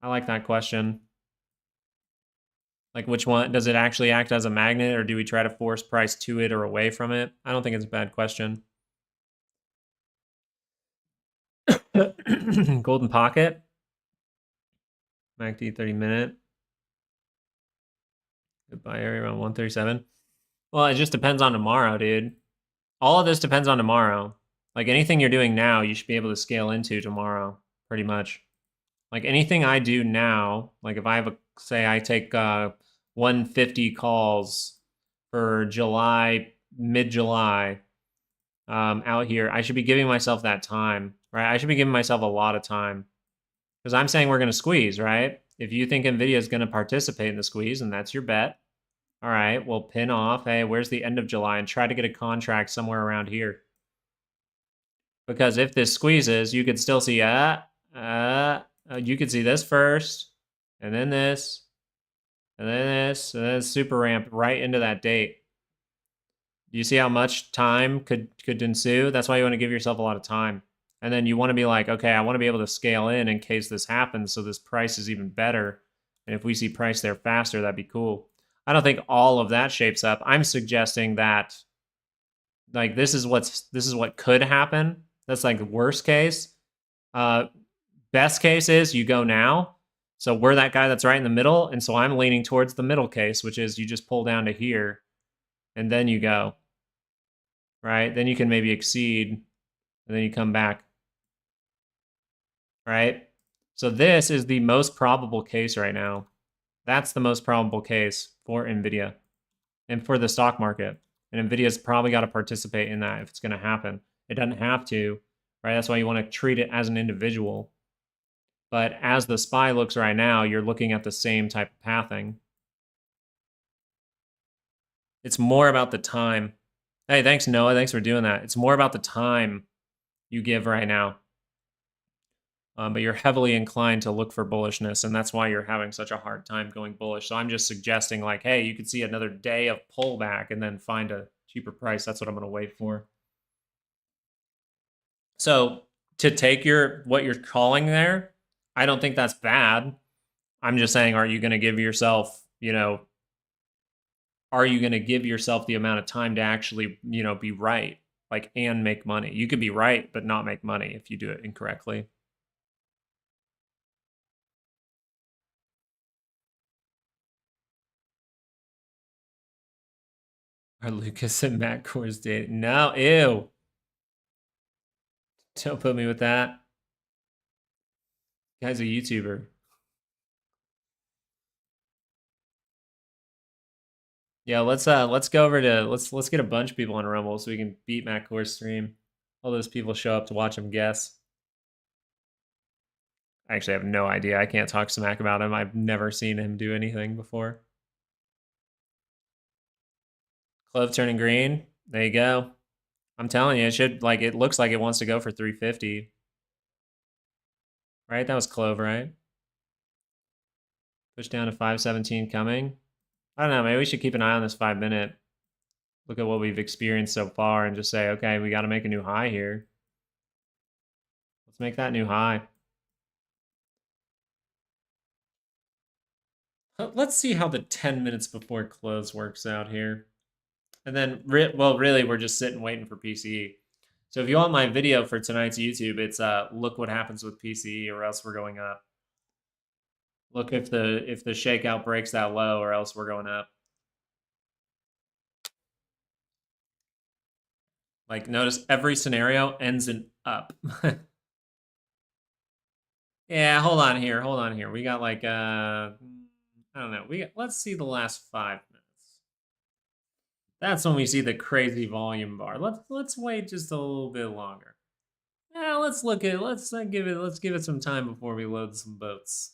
I like that question. Like, which one does it actually act as a magnet, or do we try to force price to it or away from it? I don't think it's a bad question. Golden pocket, MACD 30-minute. Goodbye area around 137. Well, it just depends on tomorrow, dude. All of this depends on tomorrow. Like anything you're doing now, you should be able to scale into tomorrow, pretty much. Like anything I do now, like if I have say I take 150 calls for July, mid-July, out here, I should be giving myself that time, right? I should be giving myself a lot of time because I'm saying we're going to squeeze, right? If you think NVIDIA is going to participate in the squeeze and that's your bet, all right, we'll pin off, hey, where's the end of July and try to get a contract somewhere around here. Because if this squeezes, you could still see, you could see this first, and then this, and then this, and then super ramp right into that date. Do you see how much time could ensue? That's why you want to give yourself a lot of time. And then you want to be like, okay, I want to be able to scale in case this happens so this price is even better. And if we see price there faster, that'd be cool. I don't think all of that shapes up. I'm suggesting that like this is what could happen. That's like the worst case. Best case is you go now. So we're that guy that's right in the middle. And so I'm leaning towards the middle case, which is you just pull down to here and then you go. Right? Then you can maybe exceed and then you come back. Right? So this is the most probable case right now. That's the most probable case for NVIDIA and for the stock market. And NVIDIA's probably got to participate in that if it's going to happen. It doesn't have to, right? That's why you want to treat it as an individual. But as the SPY looks right now, you're looking at the same type of pathing. It's more about the time. Hey, thanks, Noah. Thanks for doing that. It's more about the time you give right now. But you're heavily inclined to look for bullishness, and that's why you're having such a hard time going bullish. So I'm just suggesting, like, hey, you could see another day of pullback and then find a cheaper price. That's what I'm going to wait for. So to take what you're calling there, I don't think that's bad. I'm just saying, are you going to give yourself, are you going to give yourself the amount of time to actually, be right, like, and make money? You could be right, but not make money if you do it incorrectly. Are Lucas and Matt Kors dating? No, ew. Don't put me with that. Guy's a YouTuber. Yeah, let's go over to let's get a bunch of people on Rumble so we can beat Matt Kors' stream. All those people show up to watch him guess. I actually have no idea. I can't talk smack about him. I've never seen him do anything before. Clove turning green. There you go. I'm telling you, it looks like it wants to go for 350. right? That was Clove, right? Push down to 517 coming. I don't know. Maybe we should keep an eye on this 5-minute. Look at what we've experienced so far and just say, okay, we got to make a new high here. Let's make that new high. Let's see how the 10 minutes before close works out here. And then, well, really, we're just sitting waiting for PCE. So if you want my video for tonight's YouTube, it's look what happens with PCE or else we're going up. Look if the shakeout breaks that low or else we're going up. Like, notice every scenario ends in up. Yeah, hold on here. Hold on here. We got like I don't know. Let's see the last 5 minutes. That's when we see the crazy volume bar. Let's wait just a little bit longer. Yeah, let's look at let's give it some time before we load some boats.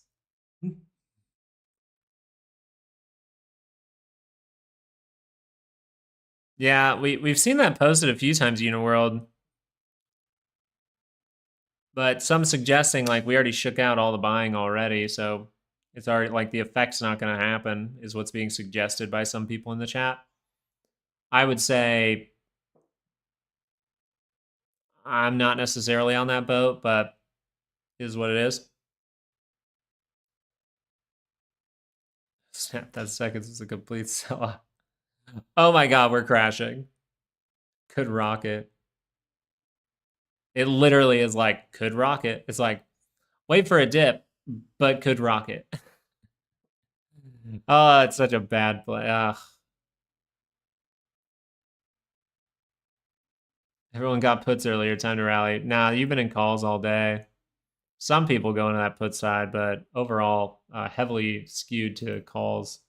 Yeah, we've seen that posted a few times, Uniworld. But some suggesting like we already shook out all the buying already, so it's already like the effect's not going to happen, is what's being suggested by some people in the chat. I would say I'm not necessarily on that boat, but it is what it is. Snap that seconds is a complete sell-off. Oh my god, we're crashing. Could rocket. It literally is like, could rocket. It's like, wait for a dip, but could rocket. Oh, it's such a bad play. Ugh. Everyone got puts earlier, time to rally. Nah, you've been in calls all day. Some people go into that put side, but overall, heavily skewed to calls.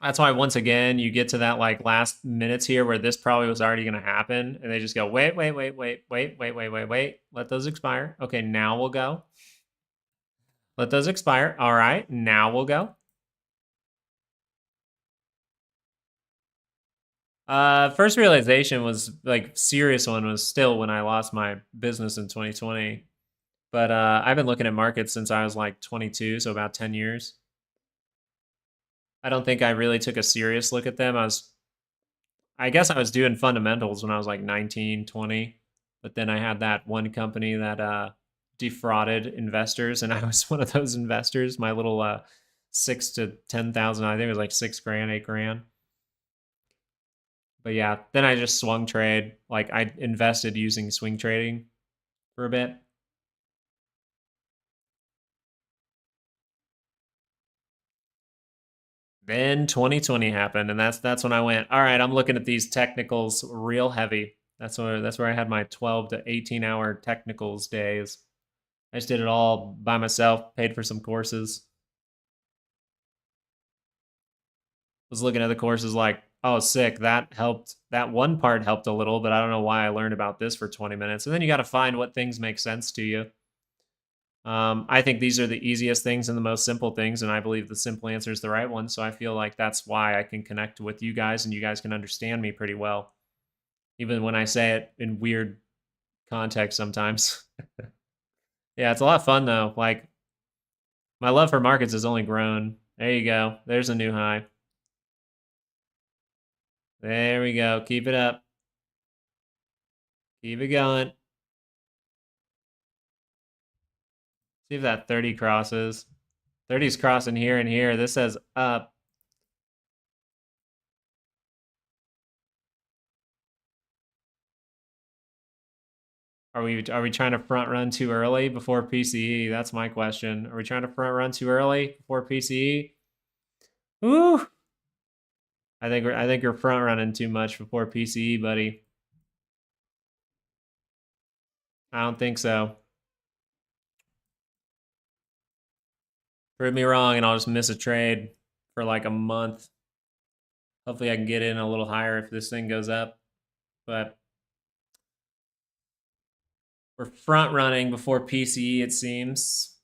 That's why, once again, you get to that like last minutes here where this probably was already going to happen, and they just go, wait. Let those expire. Okay, now we'll go. Let those expire. All right, now we'll go. First realization was like serious one was still when I lost my business in 2020. But I've been looking at markets since I was like 22, so about 10 years. I don't think I really took a serious look at them. I guess I was doing fundamentals when I was like 19, 20. But then I had that one company that defrauded investors, and I was one of those investors. My little 6 to 10,000, I think it was like 6 grand, 8 grand. But yeah, then I just swung trade. Like I invested using swing trading for a bit. Then 2020 happened, and that's when I went, all right, I'm looking at these technicals real heavy. That's where I had my 12 to 18 hour technicals days. I just did it all by myself, paid for some courses. Was looking at the courses like, oh, sick, that helped. That one part helped a little, but I don't know why I learned about this for 20 minutes. And then you got to find what things make sense to you. I think these are the easiest things and the most simple things, and I believe the simple answer is the right one. So I feel like that's why I can connect with you guys, and you guys can understand me pretty well, even when I say it in weird context sometimes. Yeah, it's a lot of fun though. Like my love for markets has only grown. There you go. There's a new high. There we go. Keep it up. Keep it going. See if that 30 crosses. 30's crossing here and here. This says up. Are we trying to front run too early before PCE? That's my question. Are we trying to front run too early before PCE? Ooh. I think we're front running too much before PCE, buddy. I don't think so. Prove me wrong and I'll just miss a trade for like a month. Hopefully I can get in a little higher if this thing goes up. But we're front running before PCE, it seems,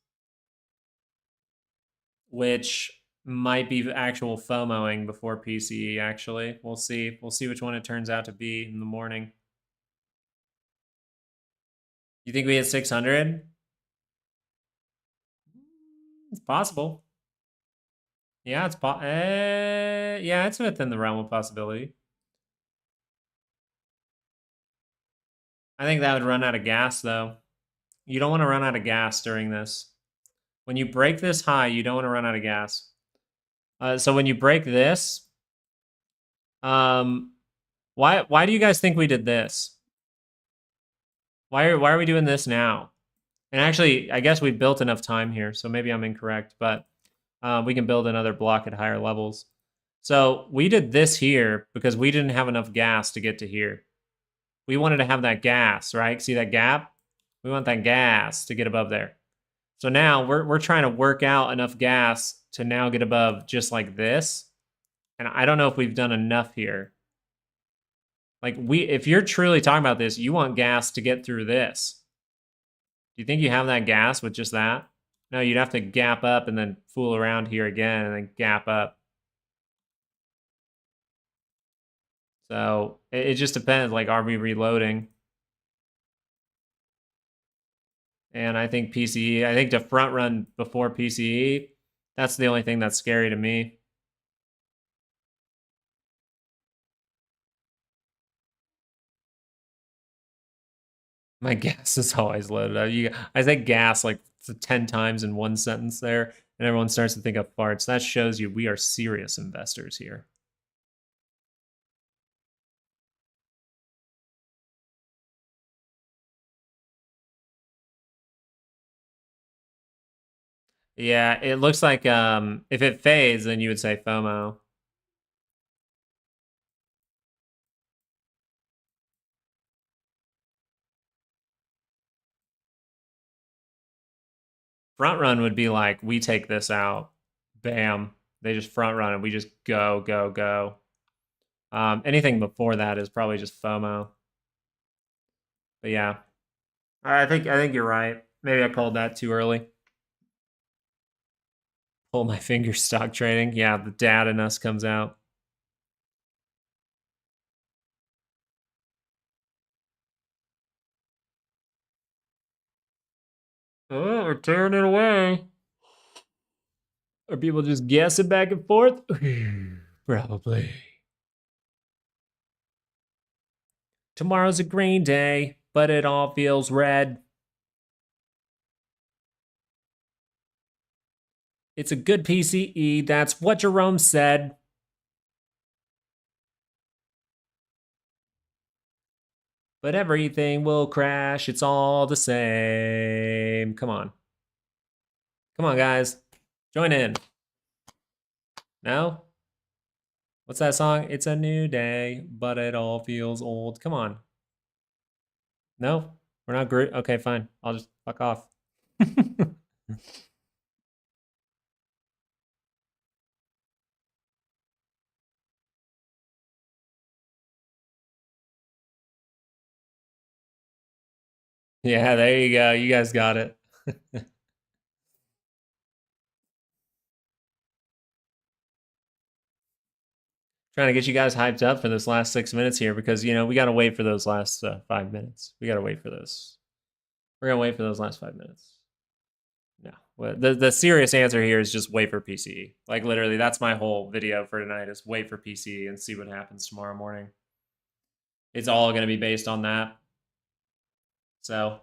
which might be actual FOMOing before PCE. Actually, we'll see. We'll see which one it turns out to be in the morning. You think we hit 600? It's possible. Yeah, yeah, it's within the realm of possibility. I think that would run out of gas, though. You don't want to run out of gas during this. When you break this high, you don't want to run out of gas. So when you break this, why do you guys think we did this? Why are we doing this now? And actually, I guess we built enough time here, so maybe I'm incorrect, but we can build another block at higher levels. So we did this here because we didn't have enough gas to get to here. We wanted to have that gas, right? See that gap? We want that gas to get above there. So now we're trying to work out enough gas to now get above just like this. And I don't know if we've done enough here. Like if you're truly talking about this, you want gas to get through this. Do you think you have that gas with just that? No, you'd have to gap up and then fool around here again and then gap up. So it just depends, like, are we reloading? And I think PCE, I think to front run before PCE, that's the only thing that's scary to me. My gas is always loaded up. I say gas like 10 times in one sentence there, and everyone starts to think of farts. That shows you we are serious investors here. Yeah, it looks like if it fades, then you would say FOMO. Front run would be like, we take this out. Bam. They just front run and we just go, go, go. Anything before that is probably just FOMO. But yeah. I think you're right. Maybe I called that too early. Pull my finger stock trading. Yeah, the dad in us comes out. Oh, we're tearing it away. Are people just guessing back and forth? Probably. Tomorrow's a green day, but it all feels red. It's a good PCE. That's what Jerome said. But everything will crash. It's all the same. Come on. Come on, guys. Join in. No? What's that song? It's a new day, but it all feels old. Come on. No? We're not Groot? Okay, fine. I'll just fuck off. Yeah, there you go. You guys got it. Trying to get you guys hyped up for this last 6 minutes here because, you know, we got to wait for those last 5 minutes. We got to wait for those. We're going to wait for those last 5 minutes. No. Well, the serious answer here is just wait for PCE. Like, literally, that's my whole video for tonight is wait for PCE and see what happens tomorrow morning. It's all going to be based on that. So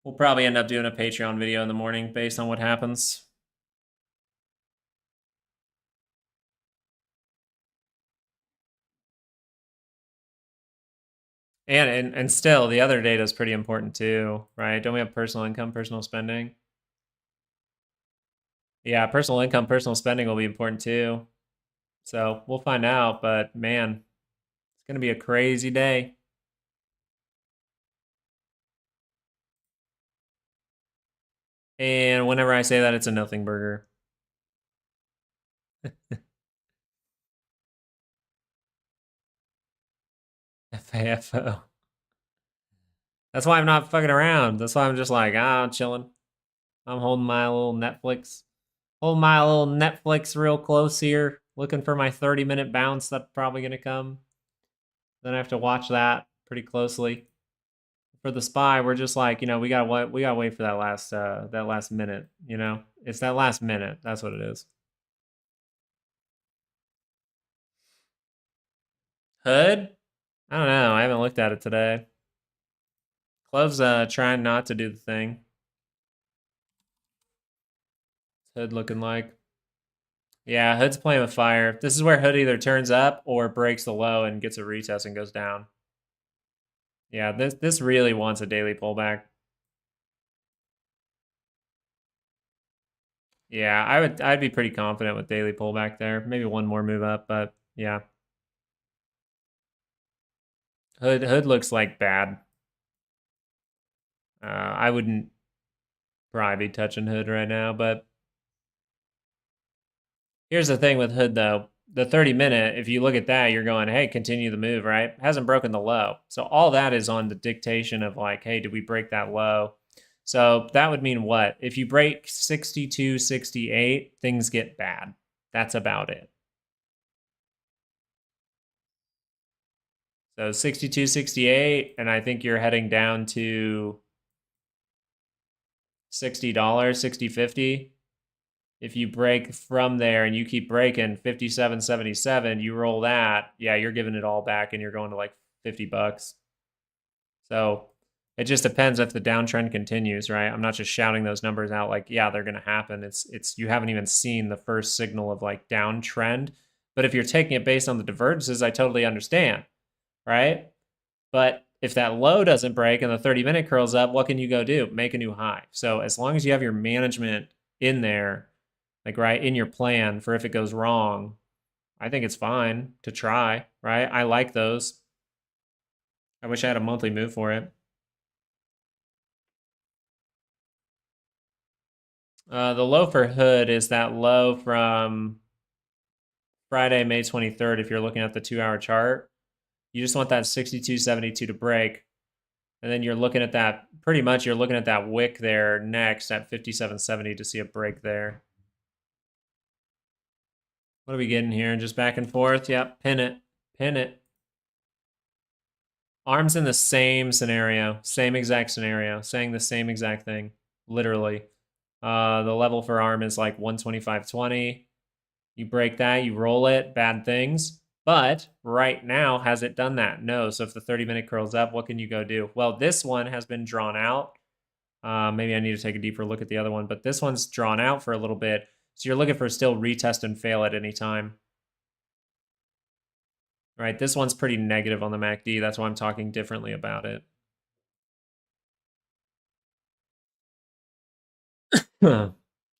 we'll probably end up doing a Patreon video in the morning based on what happens. And still, the other data is pretty important too, right? Don't we have personal income, personal spending? Yeah, personal income, personal spending will be important too. So we'll find out, but man, it's going to be a crazy day. And whenever I say that, it's a nothing burger. FAFO. That's why I'm not fucking around. That's why I'm just like, I'm chilling. I'm holding my little Netflix. Holding my little Netflix real close here. Looking for my 30-minute bounce that's probably going to come. Then I have to watch that pretty closely for the SPY, we're just like, we gotta wait for that last minute. It's that last minute. That's what it is. Hood? I don't know. I haven't looked at it today. Clove's trying not to do the thing. Hood looking like. Yeah, Hood's playing with fire. This is where Hood either turns up or breaks the low and gets a retest and goes down. Yeah, this really wants a daily pullback. Yeah, I'd be pretty confident with daily pullback there. Maybe one more move up, but yeah. Hood looks like bad. I wouldn't probably be touching Hood right now, but here's the thing with Hood though. The 30-minute, if you look at that, you're going, hey, continue the move, right? Hasn't broken the low. So all that is on the dictation of like, hey, did we break that low? So that would mean what? If you break 62, 68, things get bad. That's about it. So 62, 68, and I think you're heading down to $60, 60, 50. If you break from there and you keep breaking 57, 77, you roll that, yeah, you're giving it all back and you're going to like $50. So it just depends if the downtrend continues, right? I'm not just shouting those numbers out like, yeah, they're going to happen. It's you haven't even seen the first signal of like downtrend. But if you're taking it based on the divergences, I totally understand, right? But if that low doesn't break and the 30-minute curls up, what can you go do? Make a new high. So as long as you have your management in there, like right in your plan for if it goes wrong, I think it's fine to try, right? I like those. I wish I had a monthly move for it. The low for Hood is that low from Friday, May 23rd. If you're looking at the 2-hour chart, you just want that 62.72 to break. And then you're looking at that, pretty much you're looking at that wick there next at 57.70 to see a break there. What are we getting here? Just back and forth? Yep, pin it, pin it. Arm's in the same scenario, same exact scenario, saying the same exact thing, literally. The level for arm is like 125.20. You break that, you roll it, bad things. But right now, has it done that? No. So if the 30-minute curls up, what can you go do? Well, this one has been drawn out. Maybe I need to take a deeper look at the other one, but this one's drawn out for a little bit. So you're looking for still retest and fail at any time. Right, this one's pretty negative on the MACD. That's why I'm talking differently about it.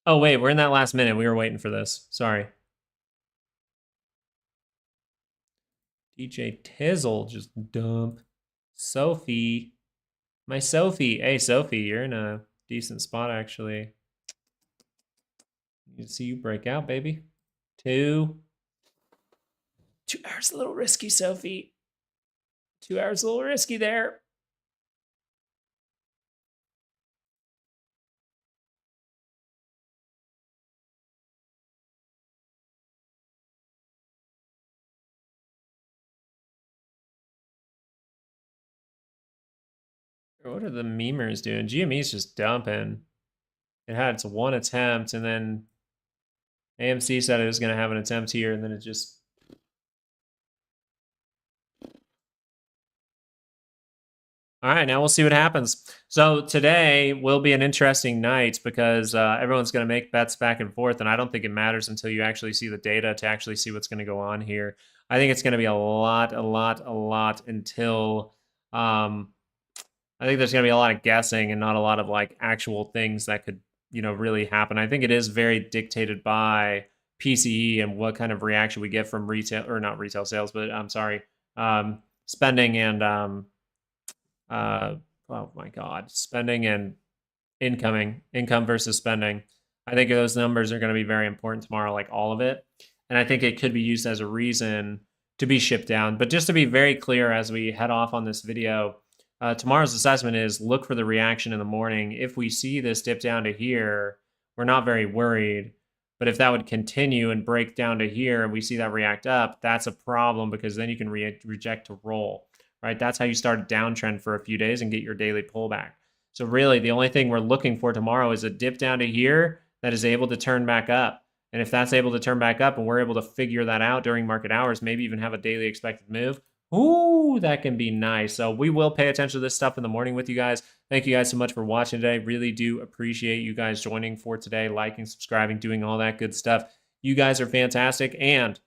Oh, wait, we're in that last minute. We were waiting for this. Sorry. DJ Tizzle just dump. Sophie. My Sophie. Hey, Sophie, you're in a decent spot, actually. You see you break out, baby. 2 hours a little risky, Sophie. 2 hours a little risky there. What are the memers doing? GME's just dumping. It had its one attempt, and then AMC said it was going to have an attempt here, and then it just... All right, now we'll see what happens. So today will be an interesting night because everyone's going to make bets back and forth, and I don't think it matters until you actually see the data to actually see what's going to go on here. I think it's going to be a lot until... I think there's going to be a lot of guessing and not a lot of like actual things that could, really happen. I think it is very dictated by PCE and what kind of reaction we get from retail, or not retail sales, but I'm sorry, spending and oh my God, spending and income versus spending. I think those numbers are going to be very important tomorrow, like all of it. And I think it could be used as a reason to be shipped down. But just to be very clear as we head off on this video, tomorrow's assessment is look for the reaction in the morning. If we see this dip down to here, we're not very worried. But if that would continue and break down to here and we see that react up, that's a problem because then you can reject to roll. right? That's how you start a downtrend for a few days and get your daily pullback. So really, the only thing we're looking for tomorrow is a dip down to here that is able to turn back up. And if that's able to turn back up and we're able to figure that out during market hours, maybe even have a daily expected move, ooh, that can be nice. So we will pay attention to this stuff in the morning with you guys. Thank you guys so much for watching today. Really do appreciate you guys joining for today, liking, subscribing, doing all that good stuff. You guys are fantastic, and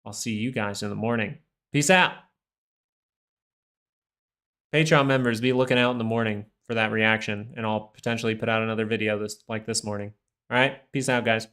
I'll see you guys in the morning. Peace out. Patreon members, be looking out in the morning for that reaction, and I'll potentially put out another video this morning. All right, peace out, guys.